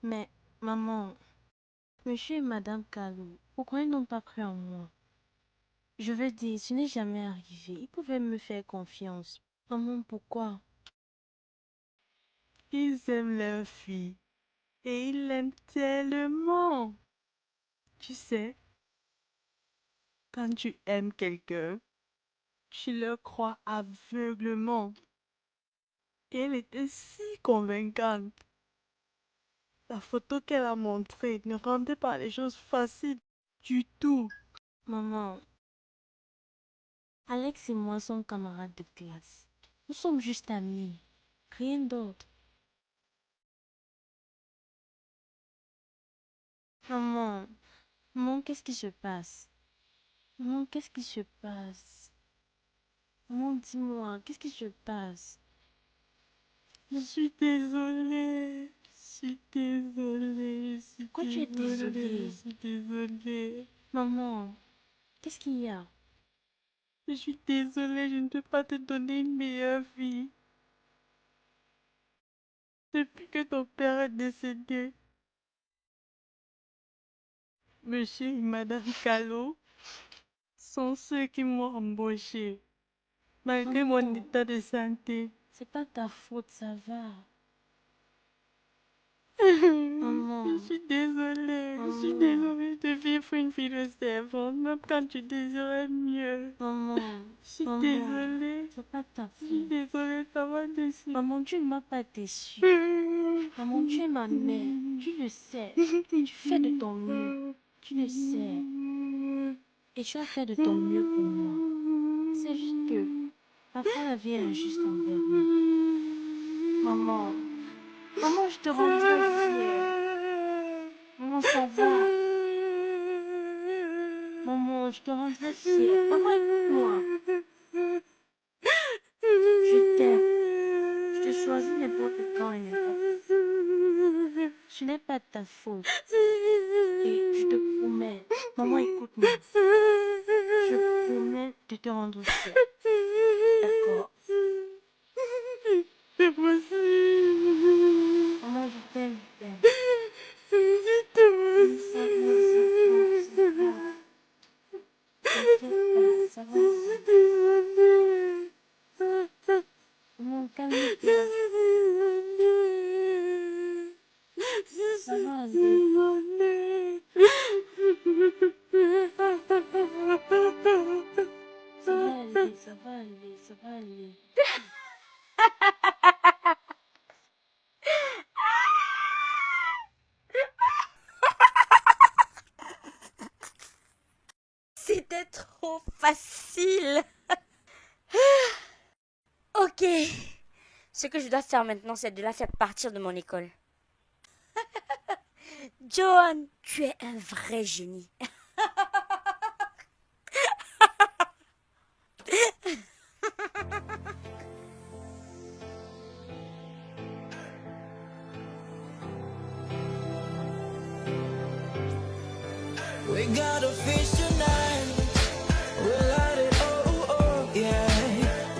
Mais, maman, monsieur et madame Kalou, pourquoi ils n'ont pas cru en moi? Je veux dire, ce n'est jamais arrivé. Ils pouvaient me faire confiance. Maman, pourquoi? Ils aiment leur fille. Et ils l'aiment tellement. Tu sais, quand tu aimes quelqu'un, tu le crois aveuglement. Et elle était si convaincante. La photo qu'elle a montrée ne rendait pas les choses faciles du tout. Maman, Alex et moi sommes camarades de classe. Nous sommes juste amis. Rien d'autre. Maman, maman, qu'est-ce qui se passe? Maman, qu'est-ce qui se passe? Maman, dis-moi, qu'est-ce qui se passe? Je suis désolée. Je suis désolée. Pourquoi tu es désolée? Je suis désolée. Maman, qu'est-ce qu'il y a? Je suis désolée, je ne peux pas te donner une meilleure vie. Depuis que ton père est décédé, monsieur et madame Callot sont ceux qui m'ont embauché, malgré mon état de santé. C'est pas ta faute, ça va. Je suis désolée, je suis désolée de vivre une vie de servante, même quand tu désirais mieux. Maman, je suis désolée. C'est pas ta Je suis faute. désolée de t'avoir déçue. Maman, tu ne m'as pas déçue. Maman, tu es ma mère. Tu le sais. Tu fais de ton mieux. Tu le sais. Et tu as fait de ton mieux pour moi. C'est juste que parfois la vie est injuste envers nous. Maman, Maman, je te rends très fière. Maman, ça va. Maman, je te rends très fière. Maman, écoute-moi. Je t'aime. Je te choisis n'importe quand et n'importe où. Ce n'est pas de ta faute. Et je te promets. Maman, écoute-moi. Je promets de te rendre fière. D'accord. C'est possible. Maman, je t'aime, je t'aime. Ça va. Maman, calme-toi. Ça va aller. Ça va aller, ça va aller, ça va aller. C'était trop facile. Ok. Ce que je dois faire maintenant, c'est de la faire partir de mon école. Johan, tu es un vrai génie. We got a fish tonight. We'll light it, oh, oh, yeah.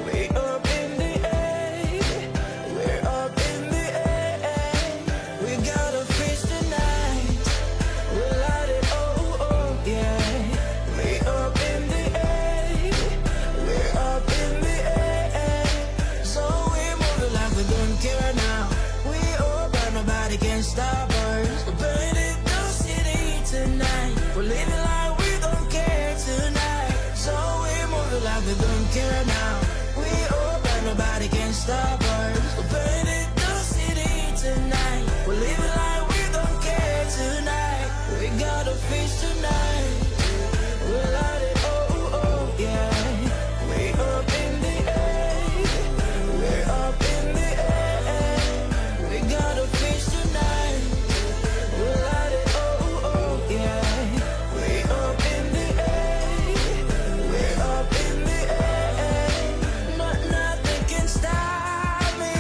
Way up in the air. We're up in the air. We got a fish tonight. We'll light it, oh, oh, yeah. Way up in the air. We're up in the air. So we move it like we don't care now. We open, nobody can stop us. We're burning the city tonight. We're living like we don't care tonight. So we move it like we don't care now. We open, nobody can stop us. We're burning the city tonight. We're living like we don't care tonight. We got a fish tonight. We'll light it, oh, oh, yeah. We up in the air. We're up in the air. We got a fish tonight. We'll light it, oh, oh, yeah. We up in the air. We're up in the air. Nothing can stop me.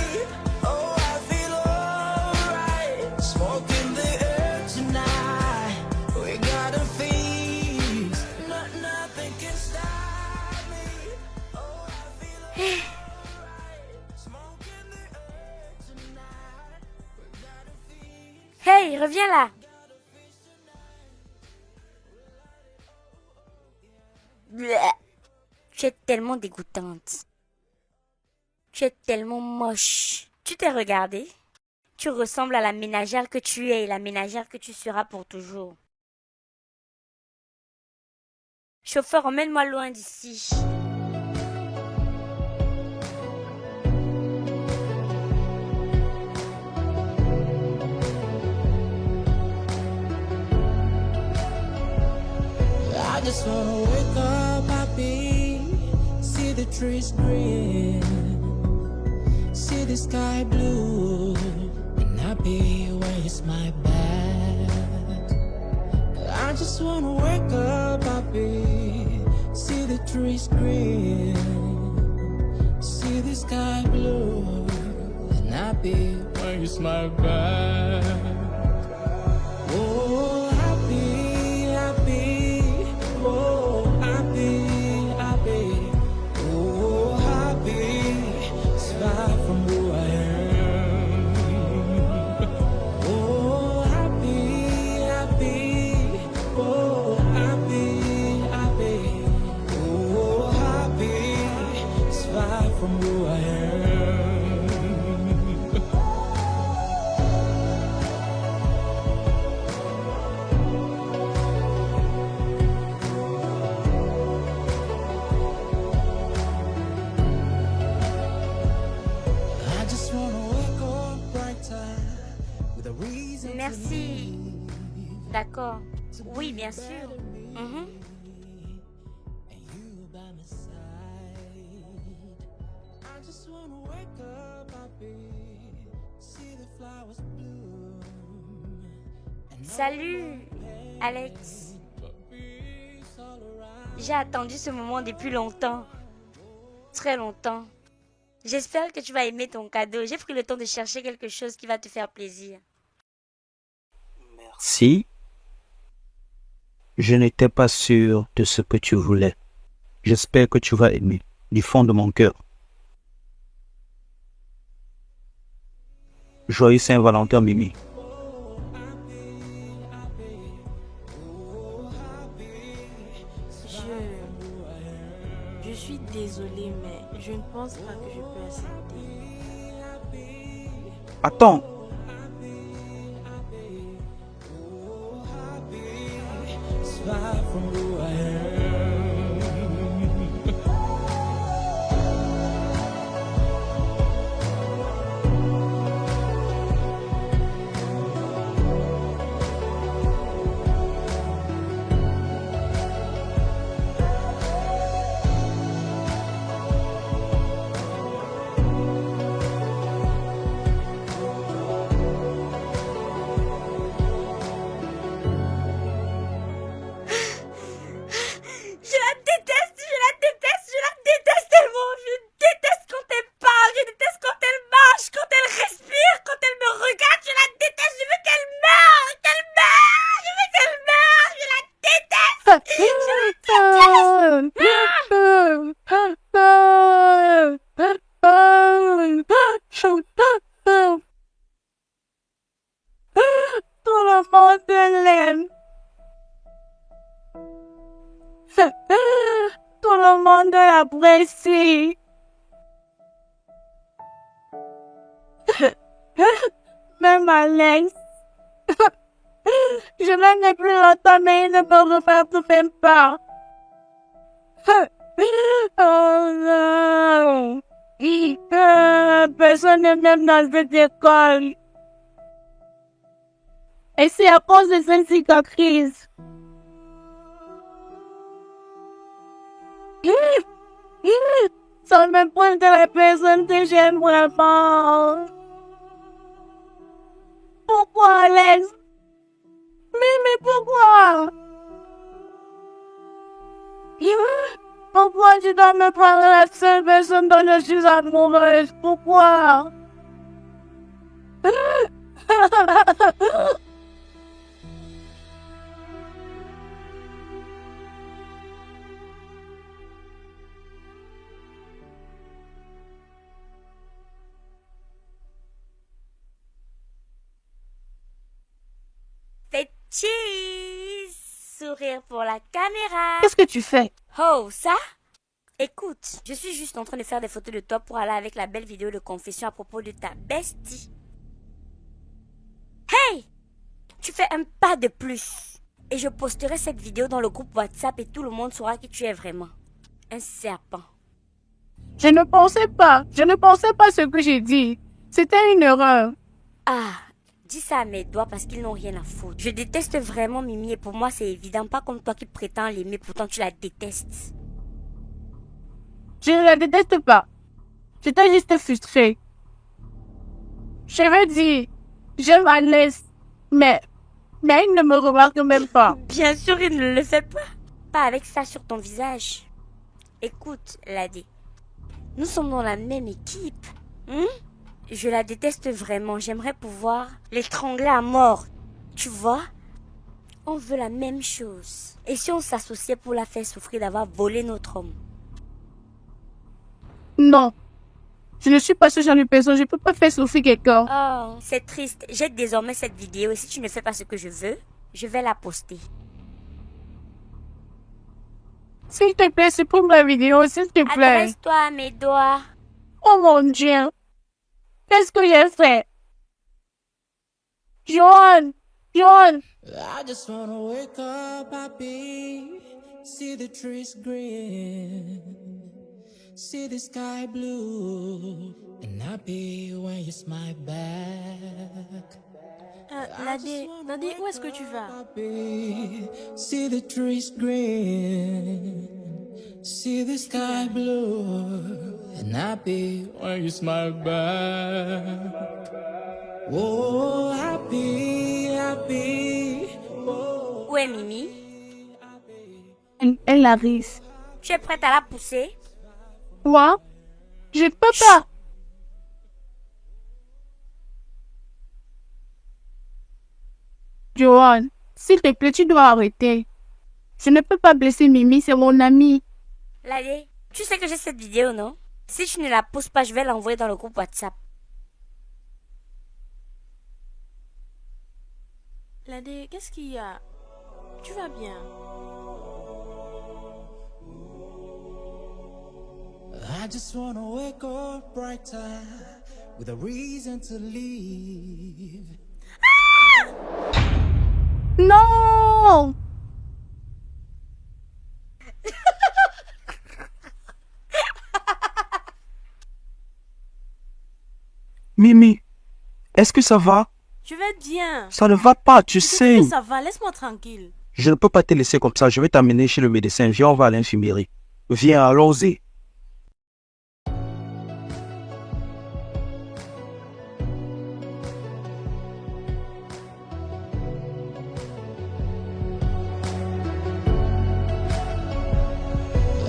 Oh, I feel alright. Smoke in the air tonight. We got a feast. Nothing can stop me. Oh, I feel alright. Smoke in the air tonight. We got a feast. Hey, reviens là. Bleh. Tu es tellement dégoûtante. Tu es tellement moche. Tu t'es regardée? Tu ressembles à la ménagère que tu es et la ménagère que tu seras pour toujours. Chauffeur, emmène-moi loin d'ici. I just wanna wake up happy, see the trees green, see the sky blue, and happy when you smile back. I just wanna wake up happy, see the trees green, see the sky blue, and happy when you smile back. Oh, happy, happy. Oh, happy, happy, oh, happy, it's far from who I am. Oh, happy, happy, oh, happy, happy, oh, happy, it's far from who I am. I just wanna wake up brighter with a reason to Merci. live. D'accord. Oui, bien sûr. Mhm. And you by my side. I just wanna wake up happy, Salut, Alex. J'ai attendu ce moment depuis longtemps. Très longtemps. J'espère que tu vas aimer ton cadeau. J'ai pris le temps de chercher quelque chose qui va te faire plaisir. Si je n'étais pas sûr de ce que tu voulais. J'espère que tu vas aimer, du fond de mon cœur. Joyeux Saint-Valentin, Mimi. Je suis désolée, mais je ne pense pas que je peux accepter. Attends. Tout le monde l'aime. Tout le monde l'apprécie. Même Alex. Je l'aime plus longtemps, mais il ne me regarde même pas. Oh non. Personne ne m'aime dans cette école. Et c'est à cause de cette cicatrice. Ça me pointe de la personne que j'aime vraiment. Pourquoi, Alex? Mais pourquoi? Pourquoi tu dois me prendre la seule personne dont je suis amoureuse? Pourquoi? Fais cheese! Sourire pour la caméra. Qu'est-ce que tu fais? Oh, ça? Écoute, je suis juste en train de faire des photos de toi pour aller avec la belle vidéo de confession à propos de ta bestie. Hey! Tu fais un pas de plus. Et je posterai cette vidéo dans le groupe WhatsApp et tout le monde saura qui tu es vraiment. Un serpent. Je ne pensais pas ce que j'ai dit. C'était une erreur. Ah, dis ça à mes doigts parce qu'ils n'ont rien à foutre. Je déteste vraiment Mimi et pour moi c'est évident. Pas comme toi qui prétends l'aimer, pourtant tu la détestes. Je ne la déteste pas. J'étais juste frustrée. J'avais dit, j'aime Alex, mais il ne me remarque même pas. Bien sûr, il ne le fait pas. Pas avec ça sur ton visage. Écoute, Ladé, nous sommes dans la même équipe. Je la déteste vraiment. J'aimerais pouvoir l'étrangler à mort. Tu vois? On veut la même chose. Et si on s'associait pour la faire souffrir d'avoir volé notre homme? Non. Je ne suis pas ce genre de personne. Je ne peux pas faire souffrir quelqu'un. Oh, c'est triste. J'ai désormais cette vidéo et si tu ne fais pas ce que je veux, je vais la poster. S'il te plaît, supprime la vidéo, s'il te plaît. Adresse-toi à mes doigts. Oh mon Dieu. Qu'est-ce que j'ai fait? John. I just wanna wake up happy, see the trees green, see the sky blue, and happy when you smile back. Nadé, où est-ce que tu vas? Happy, see the trees green, see the sky blue, and happy when you smile back. Oh, happy, happy. Oh, Où est Mimi? Elle arrive. Tu es prête à la pousser? Quoi? Je peux pas. Johan, s'il te plaît, tu dois arrêter. Je ne peux pas blesser Mimi, c'est mon amie. Ladé, tu sais que j'ai cette vidéo, non? Si tu ne la pousses pas, je vais l'envoyer dans le groupe WhatsApp. Ladé, qu'est-ce qu'il y a? Tu vas bien? I just wanna wake up brighter with a reason to leave. Non! Mimi, est-ce que ça va? Je vais bien. Ça ne va pas, tu Je te dis sais. que ça va, laisse-moi tranquille. Je ne peux pas te laisser comme ça. Je vais t'amener chez le médecin. Viens, on va à l'infirmerie. Viens, allons-y.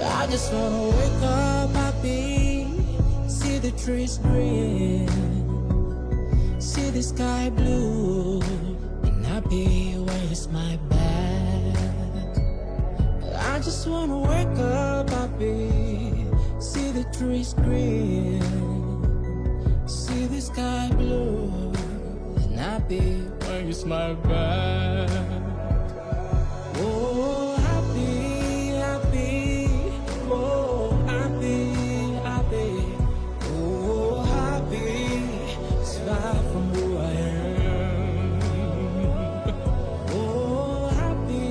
I just wanna wake up happy, see the trees green, see the sky blue, and happy when you smile back. I just wanna wake up happy, see the trees green, see the sky blue, and happy when you smile back. Oh, happy, happy, oh, happy, happy, oh, happy, it's far from who I am. Oh, happy,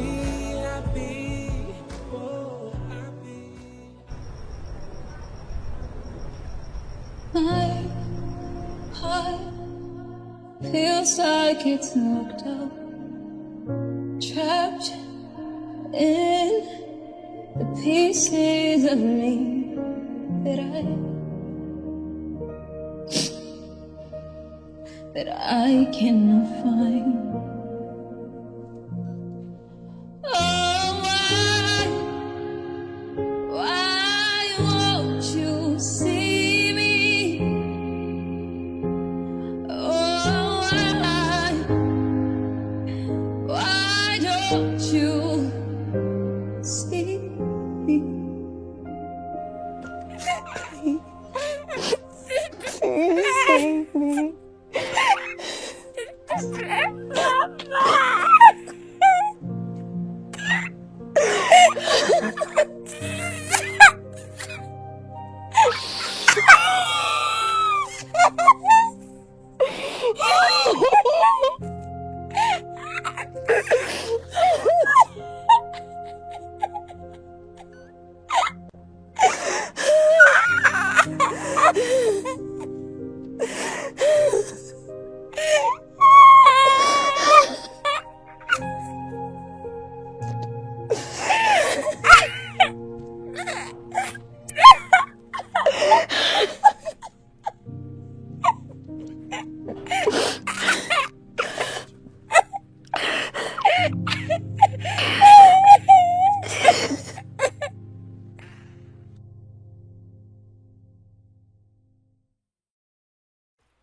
happy, oh, happy. My heart feels like it's knocked out, trapped in the pieces of me that I cannot find. Oh, why won't you see me? Oh, why don't you see me? Save me.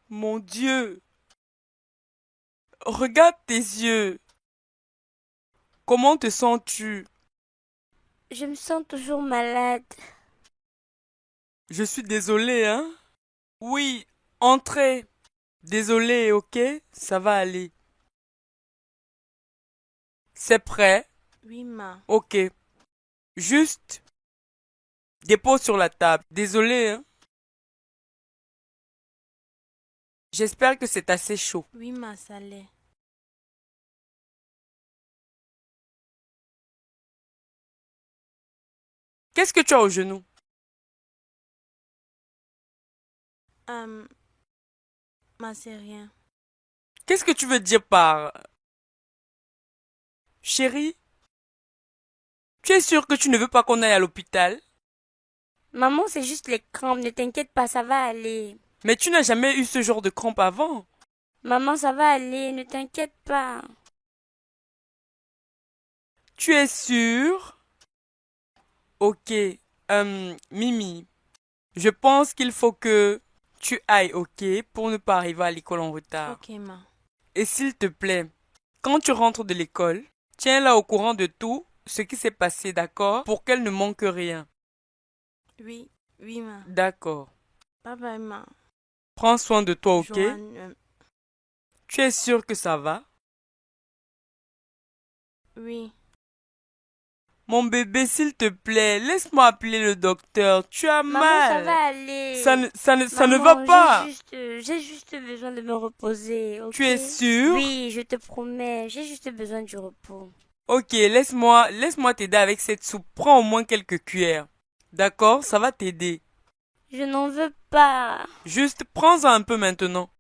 Mon Dieu. Regarde tes yeux. Comment te sens-tu? Je me sens toujours malade. Je suis désolé, hein? Oui, entrez. Désolé, ok? Ça va aller. C'est prêt? Oui, ma. Ok. Juste dépose sur la table. Désolé, hein? J'espère que c'est assez chaud. Oui, ma, ça l'est. Qu'est-ce que tu as au genou? Ma, c'est rien. Qu'est-ce que tu veux dire par... Chérie, tu es sûre que tu ne veux pas qu'on aille à l'hôpital? Maman, c'est juste les crampes, ne t'inquiète pas, ça va aller. Mais tu n'as jamais eu ce genre de crampes avant. Maman, ça va aller, ne t'inquiète pas. Tu es sûre? Ok. Mimi, je pense qu'il faut que tu ailles, ok, pour ne pas arriver à l'école en retard. Ok, ma. Et s'il te plaît, quand tu rentres de l'école, tiens-la au courant de tout ce qui s'est passé, d'accord? Pour qu'elle ne manque rien. Oui, oui, ma. D'accord. Bye bye, ma. Prends soin de toi, ok? Joanne, Tu es sûre que ça va? oui. Mon bébé, s'il te plaît, laisse-moi appeler le docteur. Tu as Maman, mal. ça va aller. Ça ne Maman, va pas. J'ai juste besoin de me reposer, ok? Tu es sûre? Oui, je te promets, j'ai juste besoin du repos. Ok, laisse-moi t'aider avec cette soupe. Prends au moins quelques cuillères. D'accord, ça va t'aider. Je n'en veux pas. Juste prends-en un peu maintenant.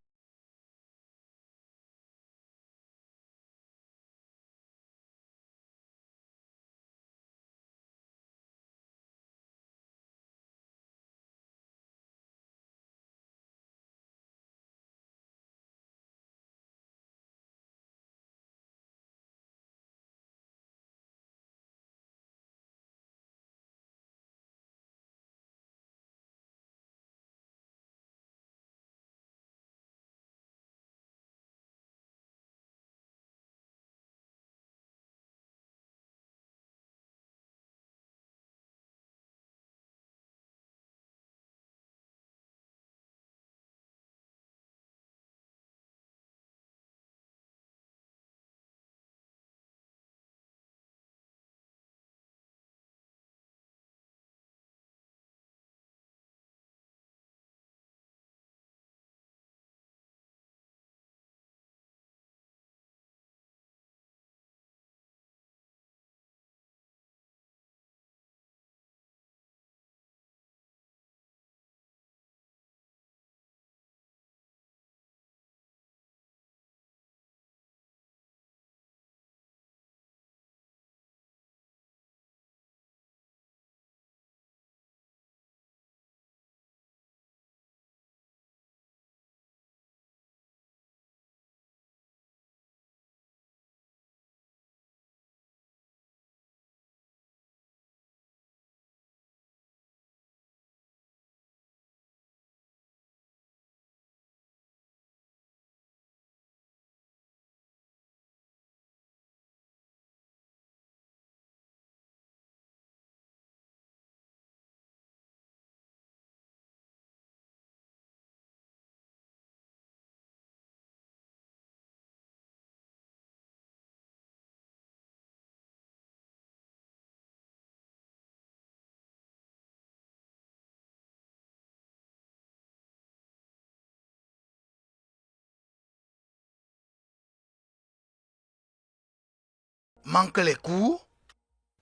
Manque les cours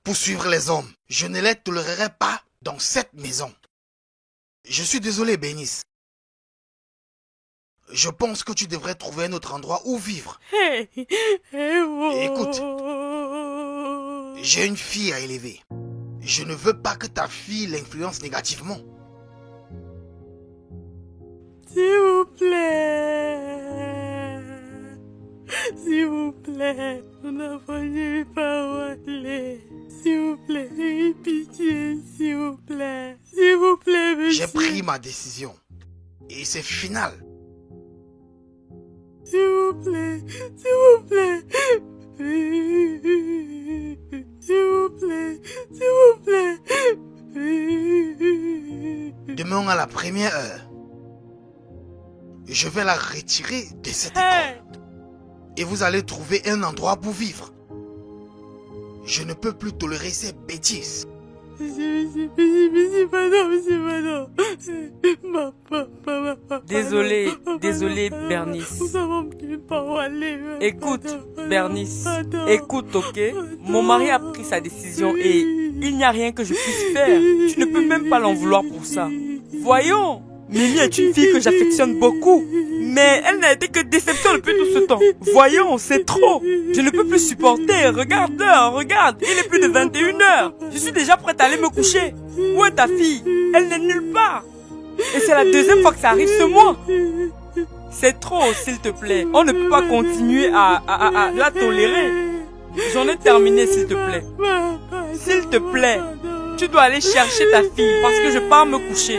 pour suivre les hommes. Je ne les tolérerai pas dans cette maison. Je suis désolé, Bénice. Je pense que tu devrais trouver un autre endroit où vivre. Écoute, j'ai une fille à élever. Je ne veux pas que ta fille l'influence négativement. S'il vous plaît. S'il vous plaît. Mon enfant, je vais pas aller. S'il vous plaît, ayez pitié, s'il vous plaît. S'il vous plaît, monsieur. J'ai pris ma décision. Et c'est final. S'il vous plaît, s'il vous plaît. S'il vous plaît, s'il vous plaît. Demain à la première heure, je vais la retirer de cette école. Et vous allez trouver un endroit pour vivre. Je ne peux plus tolérer ces bêtises. Désolé, Bernice. Écoute, Bernice, écoute, ok? Mon mari a pris sa décision et il n'y a rien que je puisse faire. Tu ne peux même pas l'en vouloir pour ça. Voyons, Mimi est une fille que j'affectionne beaucoup. Mais elle n'a été que déception depuis tout ce temps. Voyons, c'est trop. Je ne peux plus supporter. Regarde l'heure, regarde. Il est plus de 21h. Je suis déjà prête à aller me coucher. Où est ta fille? Elle n'est nulle part. Et c'est la deuxième fois que ça arrive ce mois. C'est trop, s'il te plaît. On ne peut pas continuer à la tolérer. J'en ai terminé, s'il te plaît. S'il te plaît, tu dois aller chercher ta fille parce que je pars me coucher.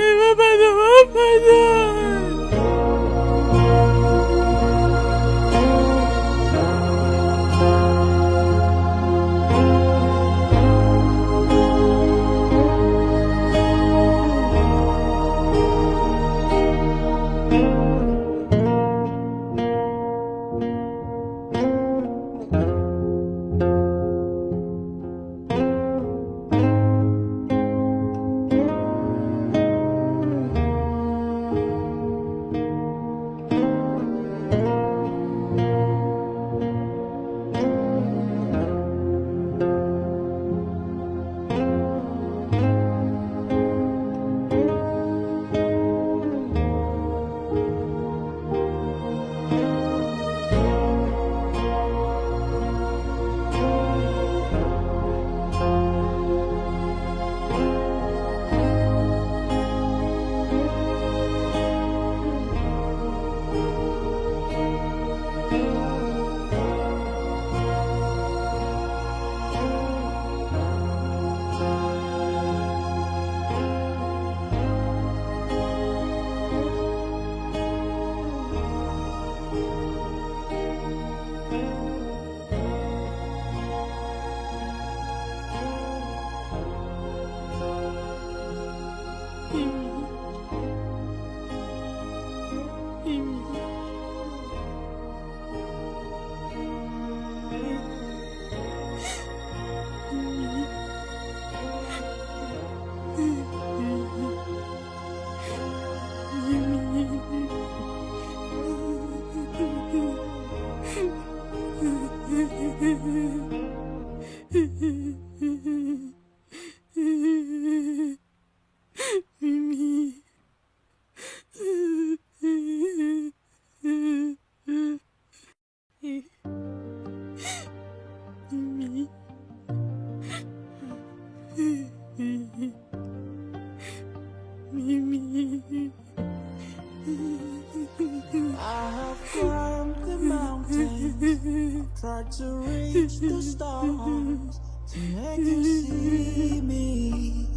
Tried to reach the stars to make you see me,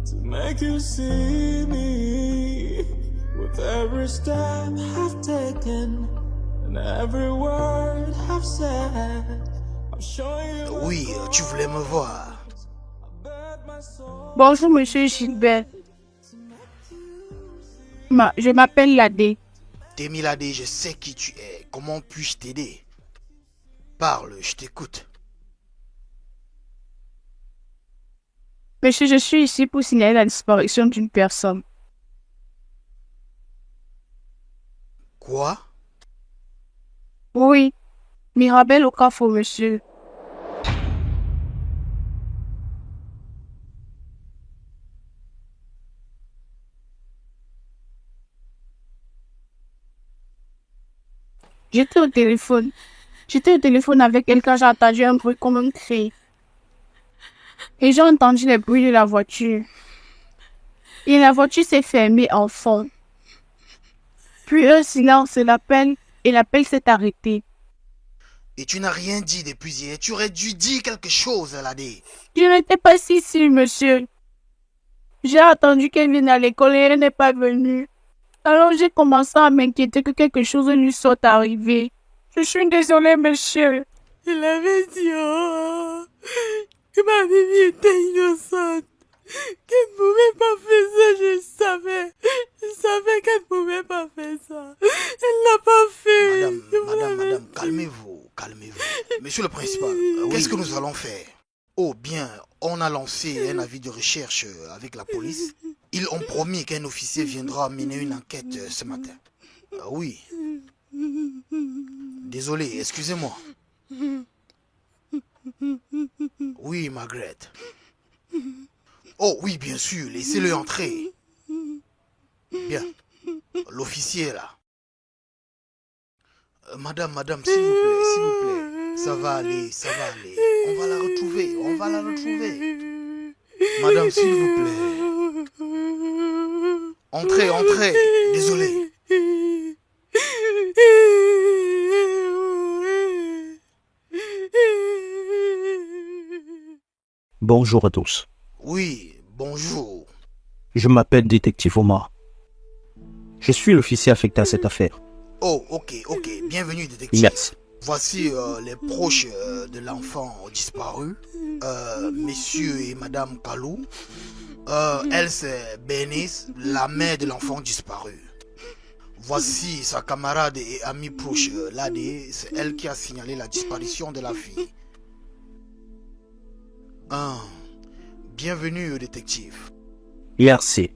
to make you see me. With every step I've taken and every word I've said, I'm showing you. Oui, tu voulais me voir. Bonjour, monsieur Gilbert. Je m'appelle Ladé. Temilade, je sais qui tu es. Comment puis-je t'aider? Parle, je t'écoute. Monsieur, je suis ici pour signaler la disparition d'une personne. Quoi? Oui, Mirabel Okafor, monsieur. J'étais au téléphone. J'étais au téléphone avec elle quand j'ai entendu un bruit comme un cri. Et j'ai entendu les bruits de la voiture. Et la voiture s'est fermée en fond. Puis un silence et l'appel s'est arrêté. Et tu n'as rien dit depuis hier. Tu aurais dû dire quelque chose, Ladé. Je n'étais pas si sûre, monsieur. J'ai attendu qu'elle vienne à l'école et elle n'est pas venue. Alors j'ai commencé à m'inquiéter que quelque chose lui soit arrivé. Je suis désolée, monsieur. Il avait dit que ma fille était innocente. Qu'elle ne pouvait pas faire ça, je savais. Je savais qu'elle ne pouvait pas faire ça. Elle n'a pas fait. Madame, calmez-vous, calmez-vous. Monsieur le principal, qu'est-ce que nous allons faire? Oh bien, on a lancé un avis de recherche avec la police. Ils ont promis qu'un officier viendra mener une enquête ce matin. Oui. Désolé, excusez-moi. Oui, Margaret. Oh oui, bien sûr, laissez-le entrer. Bien. L'officier est là. Madame, s'il vous plaît. Ça va aller. On va la retrouver. Madame, s'il vous plaît. Entrez. Désolé. Bonjour à tous. Oui, bonjour. Je m'appelle détective Omar. Je suis l'officier affecté à cette affaire. Oh, ok. Bienvenue, détective. Merci. Voici les proches de l'enfant disparu. Messieurs et Madame Kalou. Elle, c'est Bernice, la mère de l'enfant disparu. Voici sa camarade et amie proche, Ladé. C'est elle qui a signalé la disparition de la fille. Bienvenue, détective. Merci.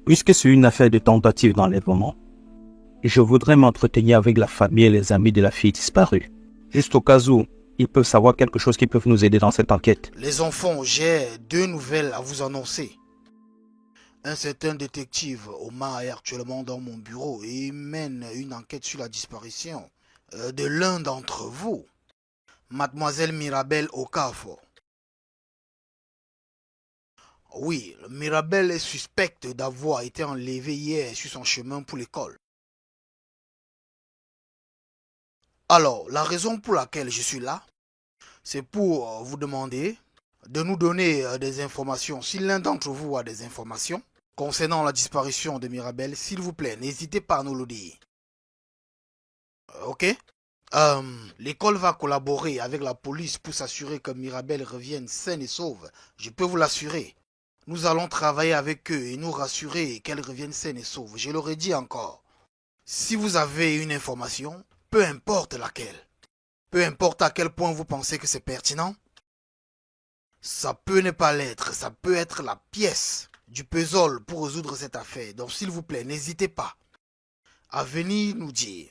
Puisque c'est une affaire de tentative d'enlèvement, je voudrais m'entretenir avec la famille et les amis de la fille disparue. Juste au cas où ils peuvent savoir quelque chose qui peut nous aider dans cette enquête. Les enfants, j'ai 2 nouvelles à vous annoncer. Un certain détective Omar est actuellement dans mon bureau et il mène une enquête sur la disparition de l'un d'entre vous, Mademoiselle Mirabelle Okafor. Oui, Mirabelle est suspecte d'avoir été enlevée hier sur son chemin pour l'école. Alors, la raison pour laquelle je suis là, c'est pour vous demander de nous donner des informations. Si l'un d'entre vous a des informations concernant la disparition de Mirabelle, s'il vous plaît, n'hésitez pas à nous le dire. Ok? L'école va collaborer avec la police pour s'assurer que Mirabelle revienne saine et sauve. Je peux vous l'assurer. Nous allons travailler avec eux et nous rassurer qu'elle revienne saine et sauve. Je l'aurais dit encore. Si vous avez une information, peu importe laquelle, peu importe à quel point vous pensez que c'est pertinent, ça peut ne pas l'être, ça peut être la pièce du puzzle pour résoudre cette affaire. Donc s'il vous plaît, n'hésitez pas à venir nous dire.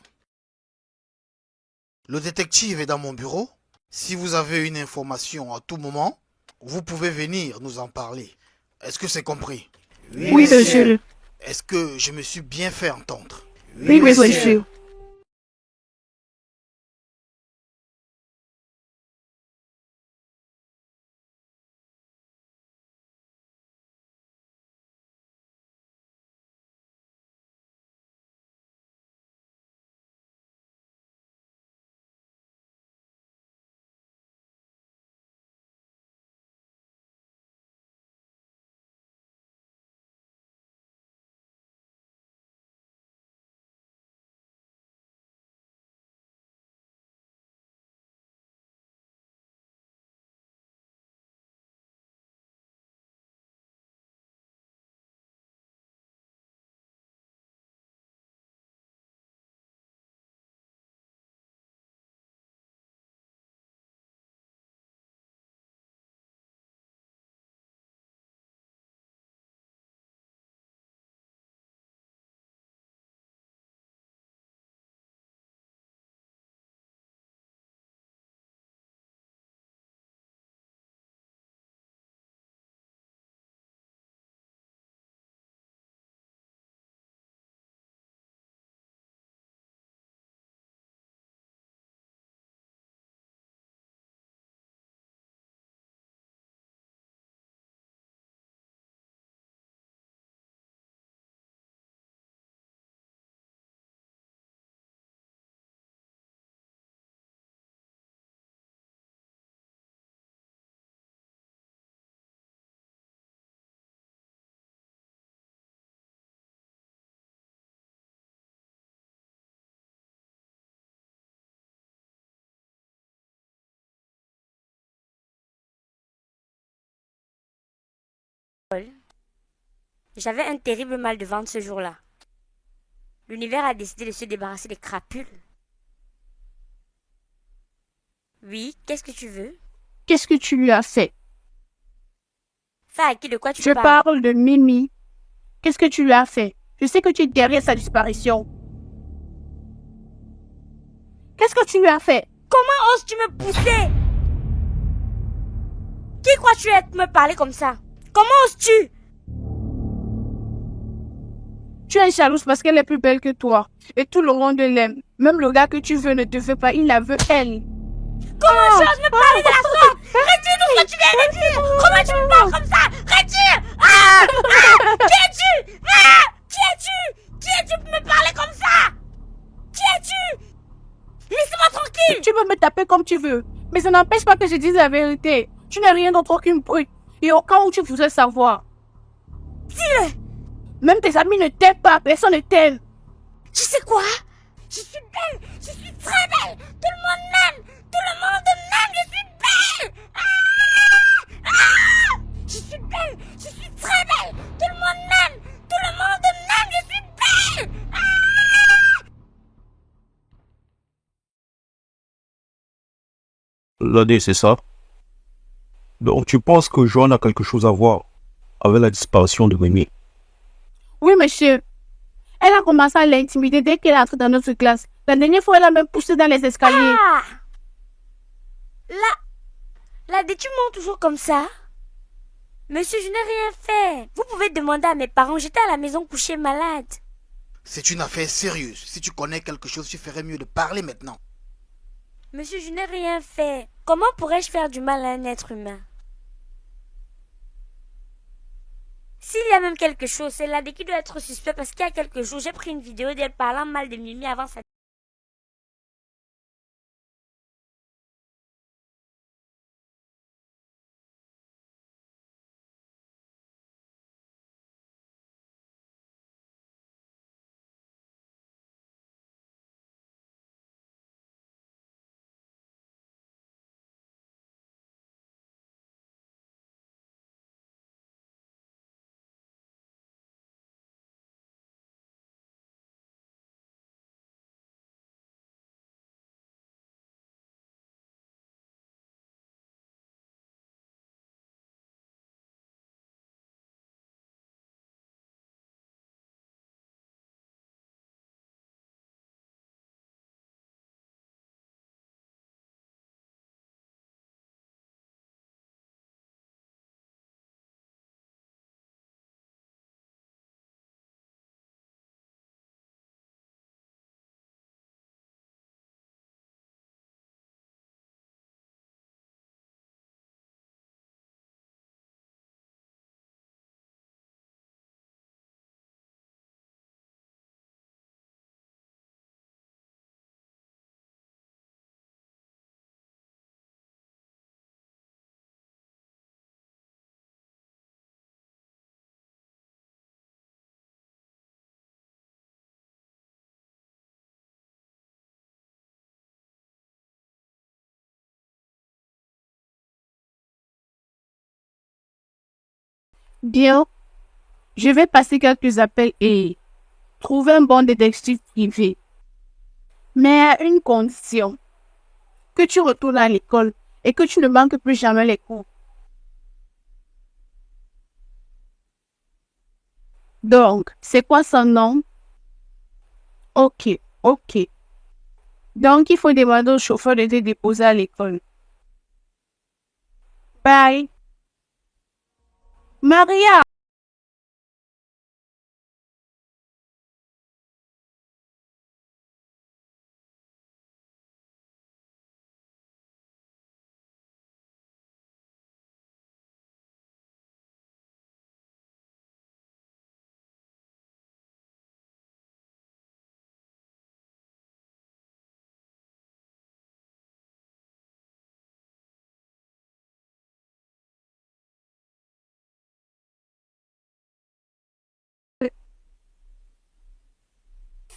Le détective est dans mon bureau. Si vous avez une information à tout moment, vous pouvez venir nous en parler. Est-ce que c'est compris? Oui, monsieur. Est-ce que je me suis bien fait entendre? Oui, monsieur. J'avais un terrible mal de ventre ce jour-là. L'univers a décidé de se débarrasser des crapules. Oui, qu'est-ce que tu veux? Qu'est-ce que tu lui as fait? Ça à qui, de quoi tu Je parles? parle de Mimi. Qu'est-ce que tu lui as fait? Je sais que tu es derrière sa disparition. Qu'est-ce que tu lui as fait? Comment oses-tu me pousser? Qui crois-tu être me parler comme ça? Comment oses-tu? Tu es jalouse parce qu'elle est plus belle que toi. Et tout le monde l'aime. Même le gars que tu veux ne te veut pas, il la veut elle. Comment oses me parler de la sorte? Retire tout ce que tu viens de dire! Comment tu me parles comme ça? Retire! Qui es-tu? Qui es-tu? Qui es-tu pour me parler comme ça? Qui es-tu? Laisse-moi tranquille! Tu peux me taper comme tu veux. Mais ça n'empêche pas que je dise la vérité. Tu n'es rien d'autre qu'une brute. Et au cas où tu voudrais savoir. Dis-le! Même tes amis ne t'aiment pas, personne ne t'aime. Tu sais quoi? Je suis belle! Je suis très belle! Tout le monde m'aime! Tout le monde m'aime! Je suis belle! Je suis belle! Je suis très belle! Tout le monde m'aime! Tout le monde m'aime! Je suis belle! L'année, c'est ça. Donc tu penses que Joanne a quelque chose à voir avec la disparition de Mimi? Oui, monsieur. Elle a commencé à l'intimider dès qu'elle est entrée dans notre classe. La dernière fois, elle a même poussé dans les escaliers. Ah! Là, tu mens toujours comme ça? Monsieur, je n'ai rien fait. Vous pouvez demander à mes parents, j'étais à la maison couchée malade. C'est une affaire sérieuse. Si tu connais quelque chose, tu ferais mieux de parler maintenant. Monsieur, je n'ai rien fait. Comment pourrais-je faire du mal à un être humain? S'il y a même quelque chose, c'est Ladé qui doit être suspect parce qu'il y a quelques jours, j'ai pris une vidéo d'elle parlant mal de Mimi avant sa... Bien, je vais passer quelques appels et trouver un bon détective privé. Mais à une condition. Que tu retournes à l'école et que tu ne manques plus jamais les cours. Donc, c'est quoi son nom? Ok. Donc, il faut demander au chauffeur de te déposer à l'école. Bye. Maria!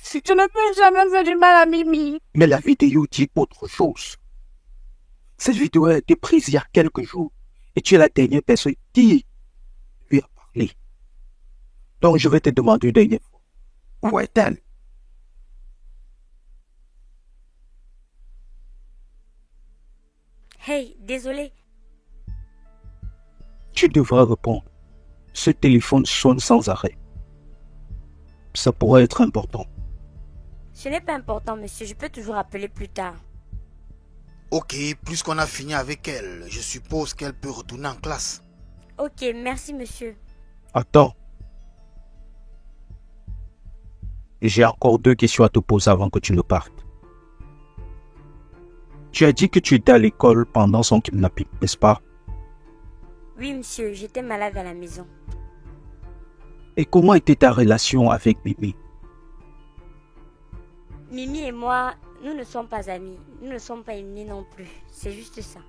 Si tu ne peux jamais faire du mal à Mimi. Mais la vidéo dit autre chose. Cette vidéo a été prise il y a quelques jours et tu es la dernière personne qui lui a parlé. Donc je vais te demander une dernière fois. Où est-elle? Hey, désolé. Tu devras répondre. Ce téléphone sonne sans arrêt. Ça pourrait être important. Ce n'est pas important, monsieur. Je peux toujours appeler plus tard. Ok, puisqu'on a fini avec elle, je suppose qu'elle peut retourner en classe. Ok, merci, monsieur. Attends. J'ai encore 2 questions à te poser avant que tu ne partes. Tu as dit que tu étais à l'école pendant son kidnapping, n'est-ce pas? Oui, monsieur, j'étais malade à la maison. Et comment était ta relation avec Mimi? Mimi et moi, Nous ne sommes pas amis. Nous ne sommes pas ennemis non plus. C'est juste ça.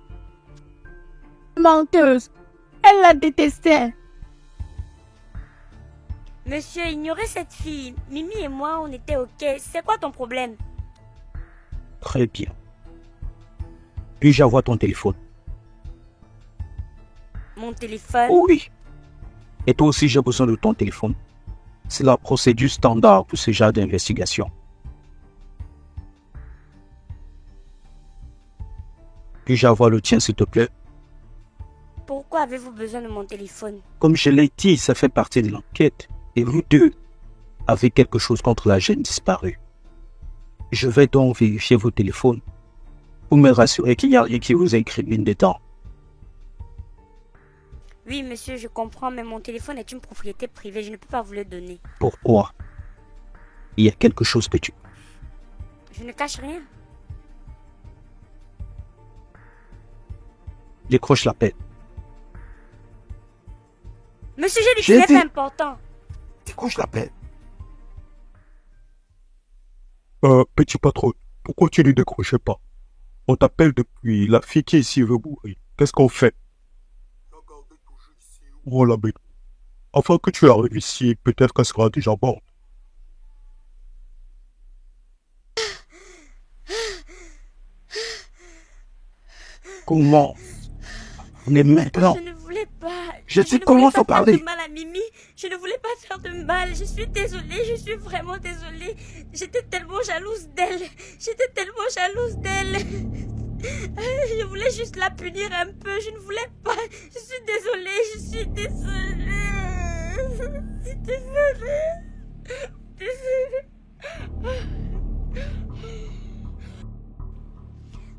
Menteuse. Elle la détestait. Monsieur, ignorez cette fille. Mimi et moi, on était ok. C'est quoi ton problème? Très bien. Puis-je avoir ton téléphone? Mon téléphone? Oui. Et toi aussi, j'ai besoin de ton téléphone. C'est la procédure standard pour ce genre d'investigation. Puis-je avoir le tien, s'il te plaît? Pourquoi avez-vous besoin de mon téléphone? Comme je l'ai dit, ça fait partie de l'enquête. Et vous deux avez quelque chose contre la jeune disparue. Je vais donc vérifier vos téléphones pour me rassurer qu'il n'y a rien qui vous incrimine dedans. Oui, monsieur, je comprends, mais mon téléphone est une propriété privée. Je ne peux pas vous le donner. Pourquoi? Il y a quelque chose que tu... Je ne cache rien. Décroche l'appel. Monsieur, j'ai dit J'ai que c'est dit- pas important. Décroche l'appel. Petit patron, pourquoi tu ne décrochais pas? On t'appelle depuis. La fille qui est ici veut mourir. Qu'est-ce qu'on fait? Oh la bête. Avant que tu arrives ici, peut-être qu'elle sera déjà morte. Comment? On est maintenant. Je ne voulais pas. Je sais ne comment voulais pas faut parler. faire de mal à Mimi. Je ne voulais pas faire de mal. Je suis désolée. Je suis vraiment désolée. J'étais tellement jalouse d'elle. J'étais tellement jalouse d'elle. Je voulais juste la punir un peu. Je ne voulais pas. Je suis désolée. Je suis désolée. Je suis désolée. Désolée.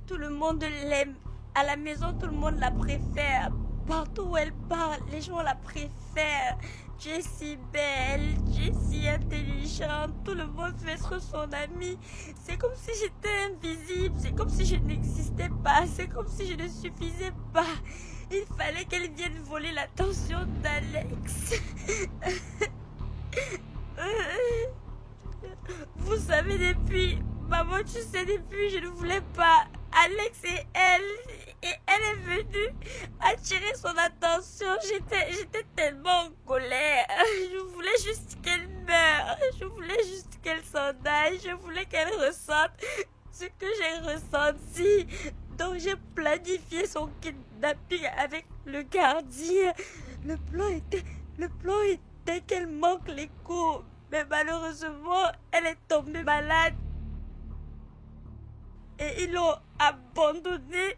Tout le monde l'aime. À la maison, tout le monde la préfère. Partout où elle parle, les gens la préfèrent. Tu es si belle, tu es si intelligente. Tout le monde veut être son amie. C'est comme si j'étais invisible. C'est comme si je n'existais pas. C'est comme si je ne suffisais pas. Il fallait qu'elle vienne voler l'attention d'Alex. Vous savez, depuis... Maman, tu sais, depuis, je ne voulais pas. Alex et elle est venue attirer son attention. J'étais tellement en colère. Je voulais juste qu'elle meure. Je voulais juste qu'elle s'en aille. Je voulais qu'elle ressente ce que j'ai ressenti. Donc j'ai planifié son kidnapping avec le gardien. Le plan était qu'elle manque les cours. Mais malheureusement, elle est tombée malade. Et ils l'ont abandonnée.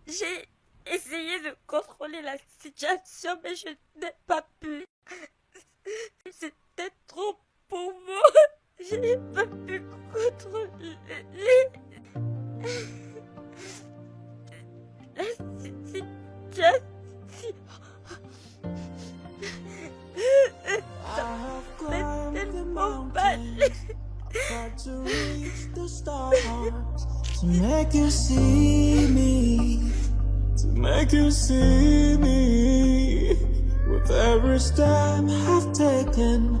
J'ai essayé de contrôler la situation, mais je n'ai pas pu. C'était trop pour moi. Je n'ai pas pu contrôler la situation. C'est tellement mal. Tried to reach the stars to make you see me, to make you see me. With every step I've taken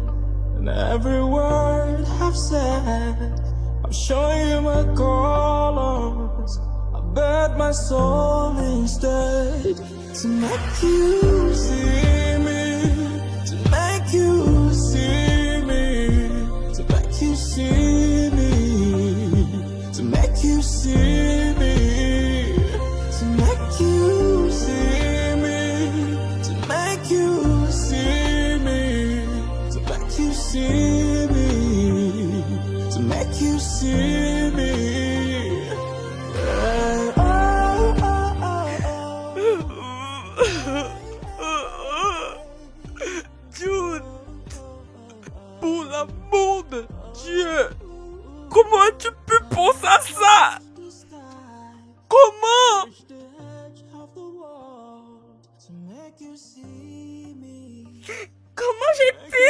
and every word I've said, I'm showing you my colors. I bet my soul instead to make you see me, to make you see me. You see me, to make you see me, to make you see me, to make you see me, to make you see me, to make you see me. Yeah. Jude, pour l'amour de Dieu, comment as-tu pu penser à ça? Comment? Comment j'ai pu?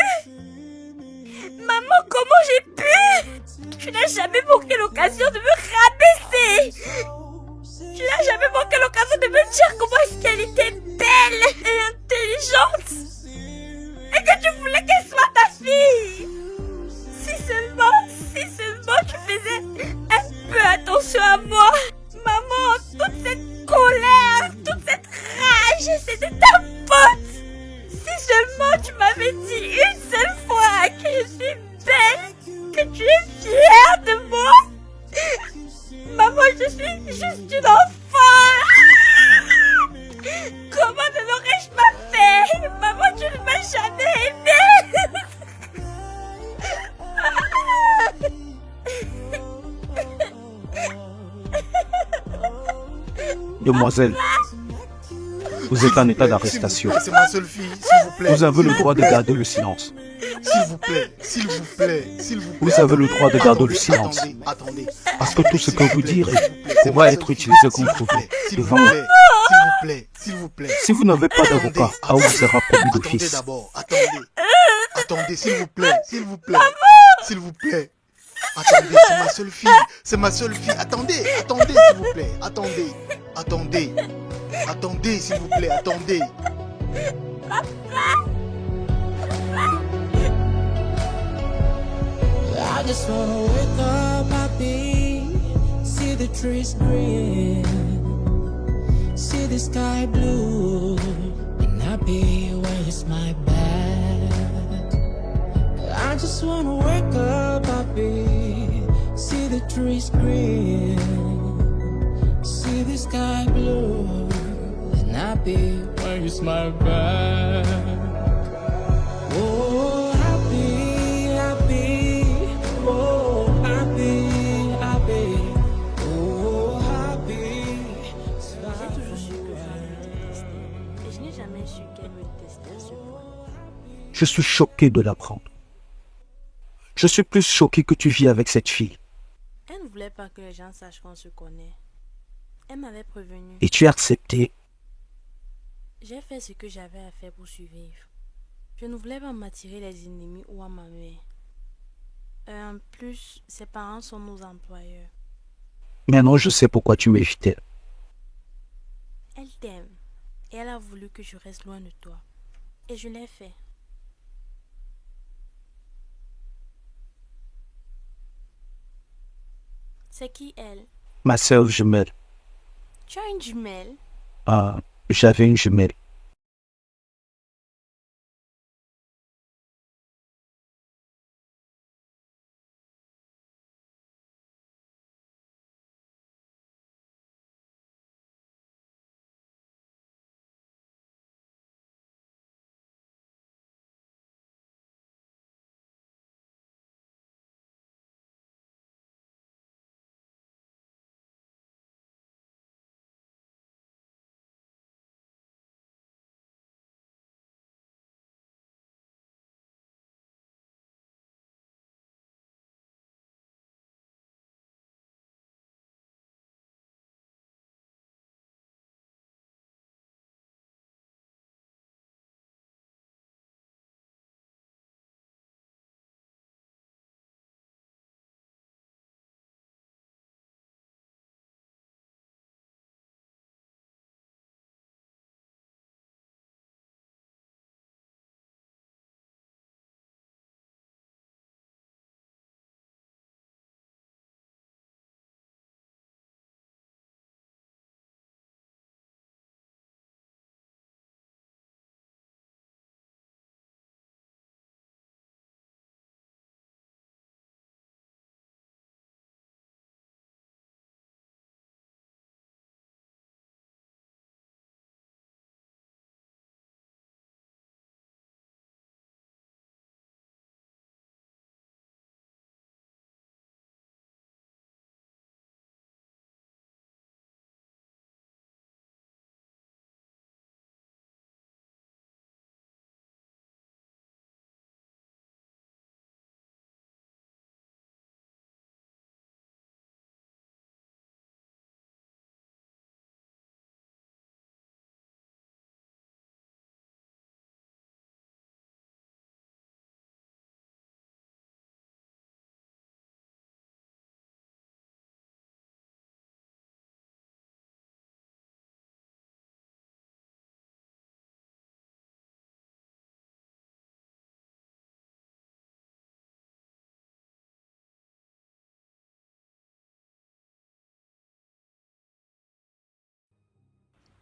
Maman, comment j'ai pu? Tu n'as jamais manqué l'occasion de me rabaisser. Tu n'as jamais manqué l'occasion de me dire comment est-ce qu'elle était belle et intelligente. Et que tu voulais qu'elle soit ta fille. Si seulement suis juste une enfant. Comment ne l'aurais-je pas fait? Maman, tu ne m'as jamais aimée. Demoiselle, vous êtes en état d'arrestation. C'est ma seule fille, s'il vous plaît. Vous avez le droit de garder le silence. S'il vous plaît, s'il vous plaît, s'il vous plaît. Vous avez le droit de garder le silence. Attendez. Parce que tout ce que vous direz pourra être utilisé contre vous devant moi. S'il vous plaît, s'il vous plaît. Si vous n'avez pas d'avocat, à vous sera promis Attendez d'office. d'abord, attendez. Attendez, s'il vous plaît, s'il vous plaît. S'il vous plaît. Attendez, c'est ma seule fille. C'est ma seule fille. Attendez, attendez, s'il vous plaît. Attendez. Attendez. Attendez, s'il vous plaît, attendez. I just wanna wake up happy, see the trees green, see the sky blue, and happy when you smile back. I just wanna wake up happy, see the trees green, see the sky blue, and happy when you smile back. Oh, happy, happy, oh, happy, happy, oh, happy. J'ai toujours su que je le détestais. Et je n'ai jamais su qu'elle me détestait à ce point. Je suis choqué de l'apprendre. Je suis plus choqué que tu vis avec cette fille. Elle ne voulait pas que les gens sachent qu'on se connaît. Elle m'avait prévenu. Et tu as accepté. J'ai fait ce que j'avais à faire pour survivre. Je ne voulais pas m'attirer les ennemis ou à ma mère. En plus, ses parents sont nos employeurs. Maintenant, je sais pourquoi tu m'évitais. Elle t'aime. Et elle a voulu que je reste loin de toi. Et je l'ai fait. C'est qui elle? Ma sœur jumelle. Tu as une jumelle? Ah, j'avais une jumelle.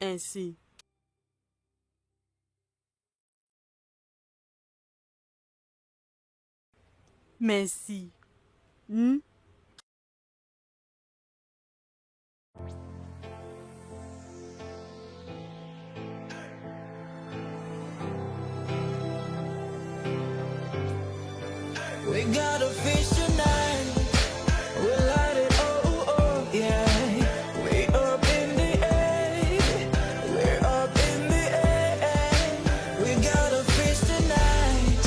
Ainsi. Merci. got a fish tonight. We'll light it, oh, oh, yeah. Way up in the air. We're up in the air. We got a fish tonight.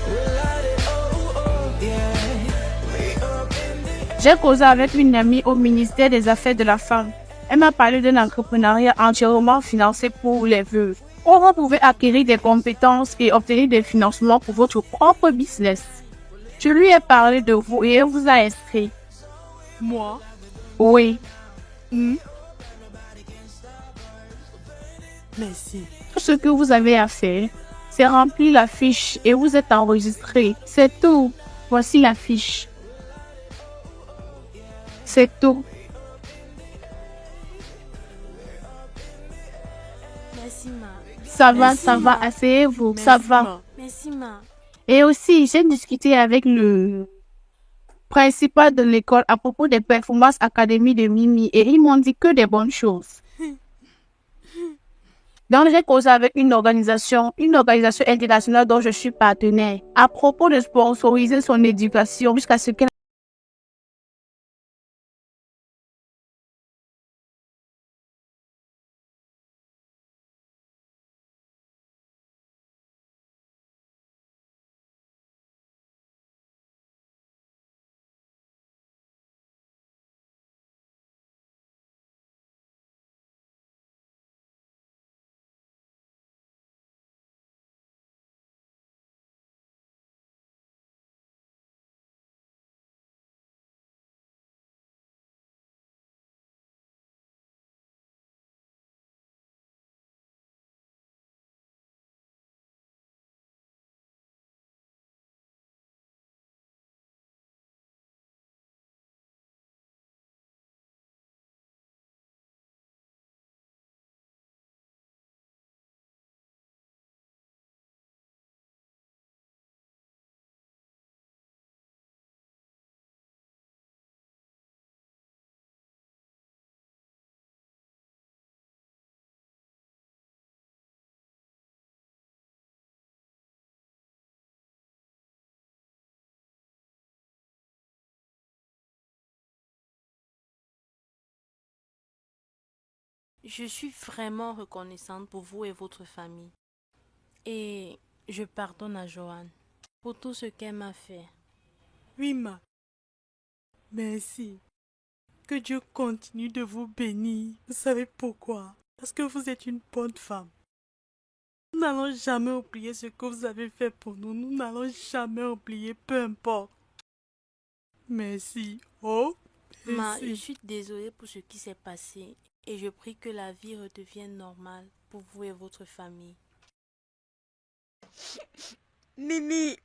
We'll light it, oh, oh, yeah. Way up in the air. J'ai causé avec une amie au ministère des Affaires de la Femme. Elle m'a parlé d'un entrepreneuriat entièrement financé pour les veuves. Où vous pouvez acquérir des compétences et obtenir des financements pour votre propre business. Je lui ai parlé de vous et elle vous a inscrit. Moi? Oui. Merci. Tout ce que vous avez à faire, c'est remplir la fiche et vous êtes enregistré. C'est tout. Voici la fiche. C'est tout. Merci, ma. Ça va, Merci, ça va, ma. asseyez-vous, ça Merci, va. ma. Merci, ma. Et aussi, j'ai discuté avec le principal de l'école à propos des performances académiques de Mimi et ils m'ont dit que des bonnes choses. Donc, j'ai causé avec une organisation internationale dont je suis partenaire à propos de sponsoriser son éducation jusqu'à ce qu'elle... Je suis vraiment reconnaissante pour vous et votre famille. Et je pardonne à Joanne pour tout ce qu'elle m'a fait. Oui, ma. Merci. Que Dieu continue de vous bénir. Vous savez pourquoi? Parce que vous êtes une bonne femme. Nous n'allons jamais oublier ce que vous avez fait pour nous. Nous n'allons jamais oublier, peu importe. Merci. Oh, Ma, je merci. suis désolée pour ce qui s'est passé et je prie que la vie redevienne normale pour vous et votre famille. Mimi.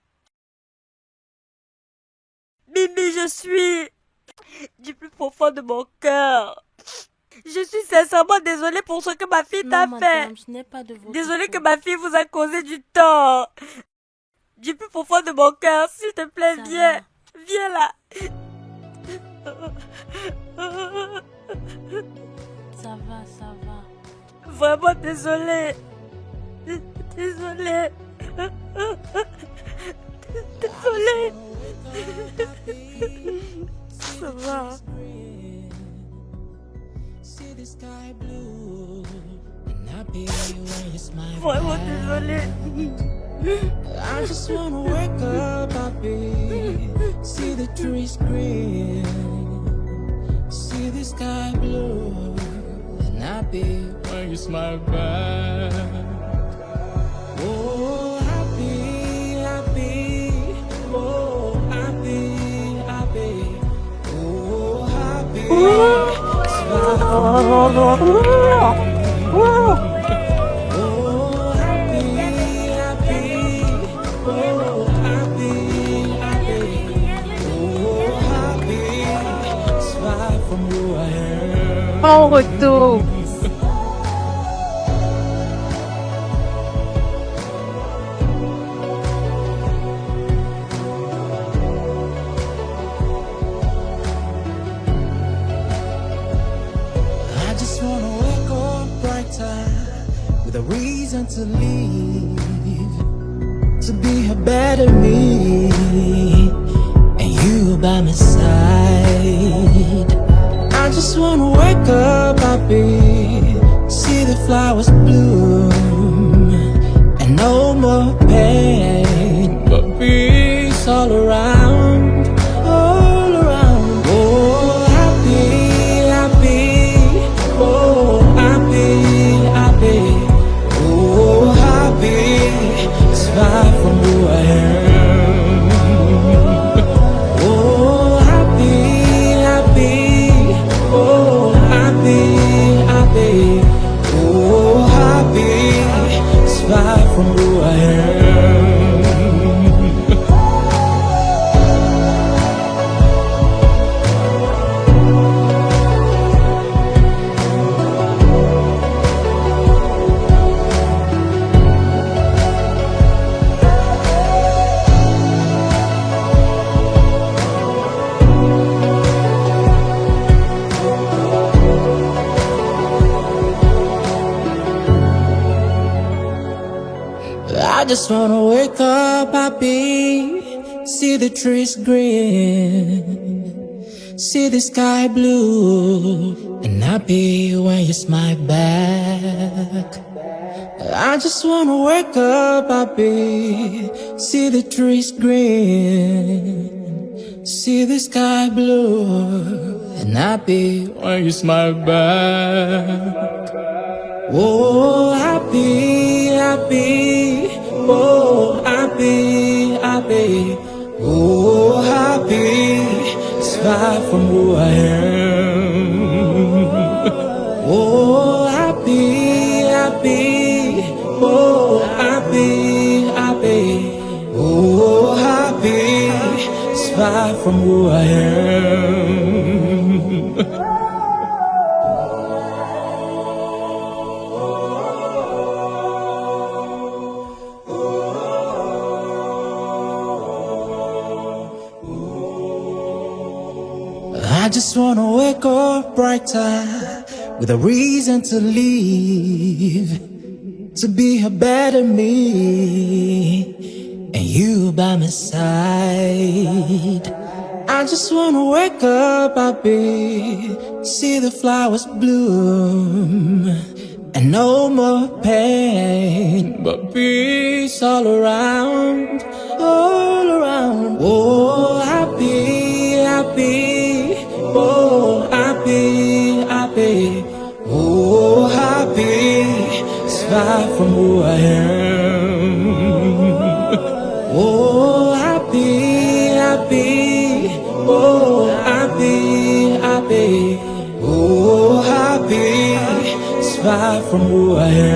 Mimi, je suis du plus profond de mon cœur. Je suis sincèrement désolée pour ce que ma fille t'a Non, fait. madame, ce n'est pas de votre Désolée que faute. ma fille vous a causé du tort. Du plus profond de mon cœur, s'il te plaît, Ça viens. va. Viens là. Ça va, ça va. Vraiment désolée. Désolée. Désolée. Ça va. See the sky blue and happy when you smile. Vraiment désolée. I just wanna wake up happy, see the trees green, see the sky blue and happy when you smile back. Oh, happy, happy, oh, happy, happy, oh, happy. Oh, happy, happy, oh, happy, happy, oh, happy. Smile from who I am. En retour. I just wanna wake up brighter with a reason to leave, to be a better me. wanna wake up happy, see the flowers bloom, and no more pain, but peace all around, all around. Oh, happy, happy, oh, happy, happy, oh, happy, it's far from who I am. Oh, happy, happy, oh, happy, happy, oh, happy, it's far from who I am. I just wanna wake up happy, see the trees green, see the sky blue, and happy when you smile back. I just wanna wake up happy, see the trees green, see the sky blue, and happy when you smile back. Oh, happy, happy, oh, happy, happy, oh, happy, it's far from who I am. Oh, happy, happy, oh, happy, happy, oh, happy, it's far from who I am. I just wanna wake up brighter, with a reason to leave, to be a better me, and you by my side. I just wanna wake up happy, see the flowers bloom, and no more pain, but peace all around, all around. Oh, happy, happy, oh, happy, happy, oh, happy, it's far from who I am. Oh, happy, happy, oh, happy, happy, oh, happy, it's far from who I am.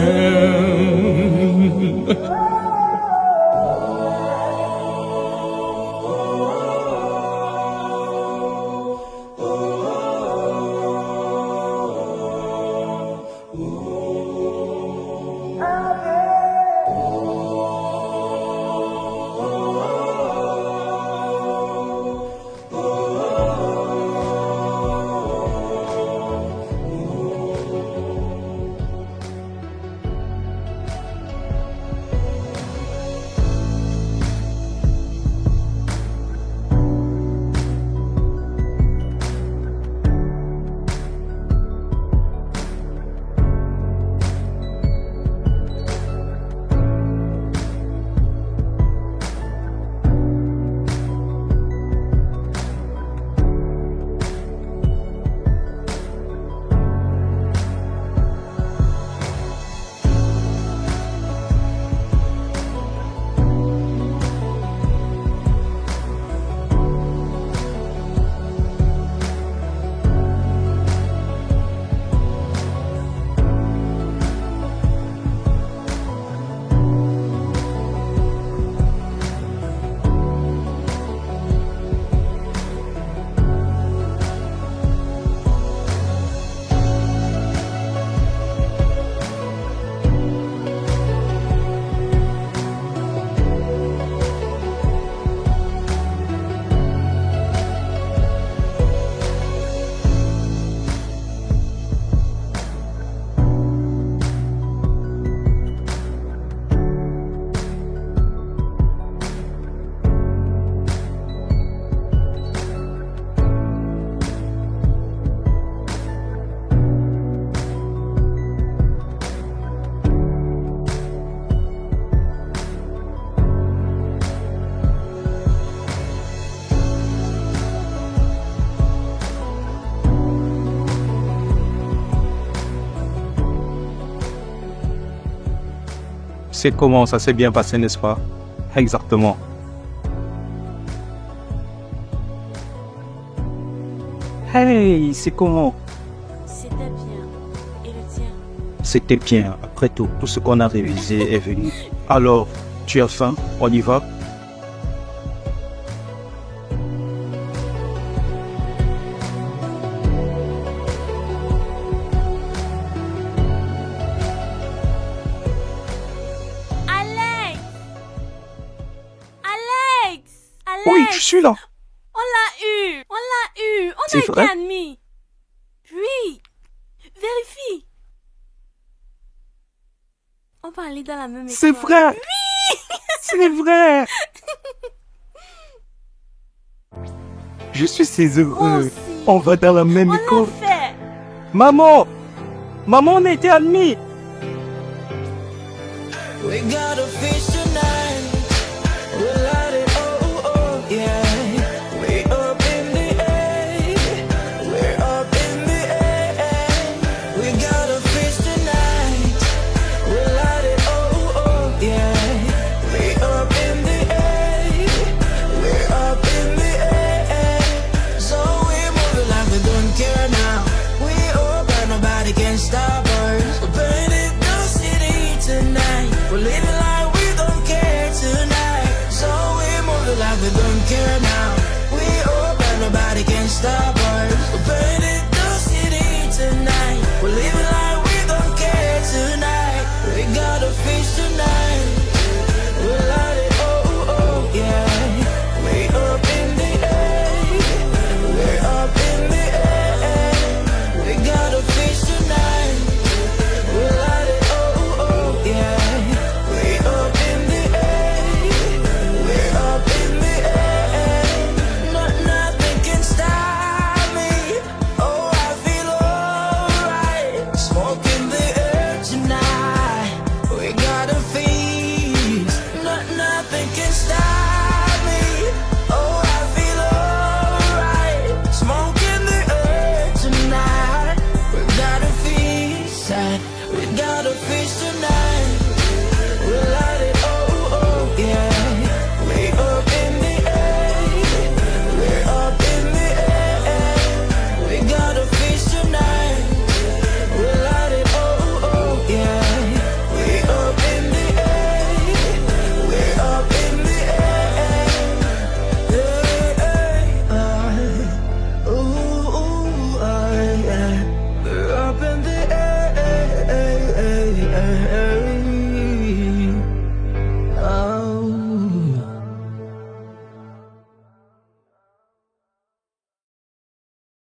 C'est comment ça s'est bien passé, n'est-ce pas? Exactement. Hey, c'est comment? C'était bien. Et le tien? C'était bien. Après tout ce qu'on a révisé est venu. Alors, tu as faim? On y va? Alex! Alex! Alex! Oui, je suis là. On l'a eu! On l'a eu! On C'est a été vrai? admis! Oui! Vérifie! On parlait dans la même école. C'est vrai. Oui! C'est vrai. Je suis si heureux. aussi. On va dans la même On l'a école. fait! Maman! Maman, on a été admis. We got a fish tonight. We'll light it, oh, oh, yeah. We up in the air. We're up in the air. We got a fish tonight. We'll light it, oh, oh, yeah. We up in the air. We're up in the air. So we're moving like we don't care now. We open, nobody can stop us. We're burning the city tonight. We're living like we don't care tonight. So we're moving like we don't care now. We open, nobody can stop us. We're burning the city tonight. We're living like we don't care tonight. We got a fish tonight. We'll light it, oh, oh, yeah. We up in the air. We're up in the air. We got a fish tonight. We'll light it, oh, oh, yeah. We up in the air. We're up in the air. Nothing can stop me. Oh, I feel alright. Smoke in the air tonight. We got a feast. Nothing can stop me. Oh, I feel alright. Smoke in the air tonight. We got a feast. We got a feast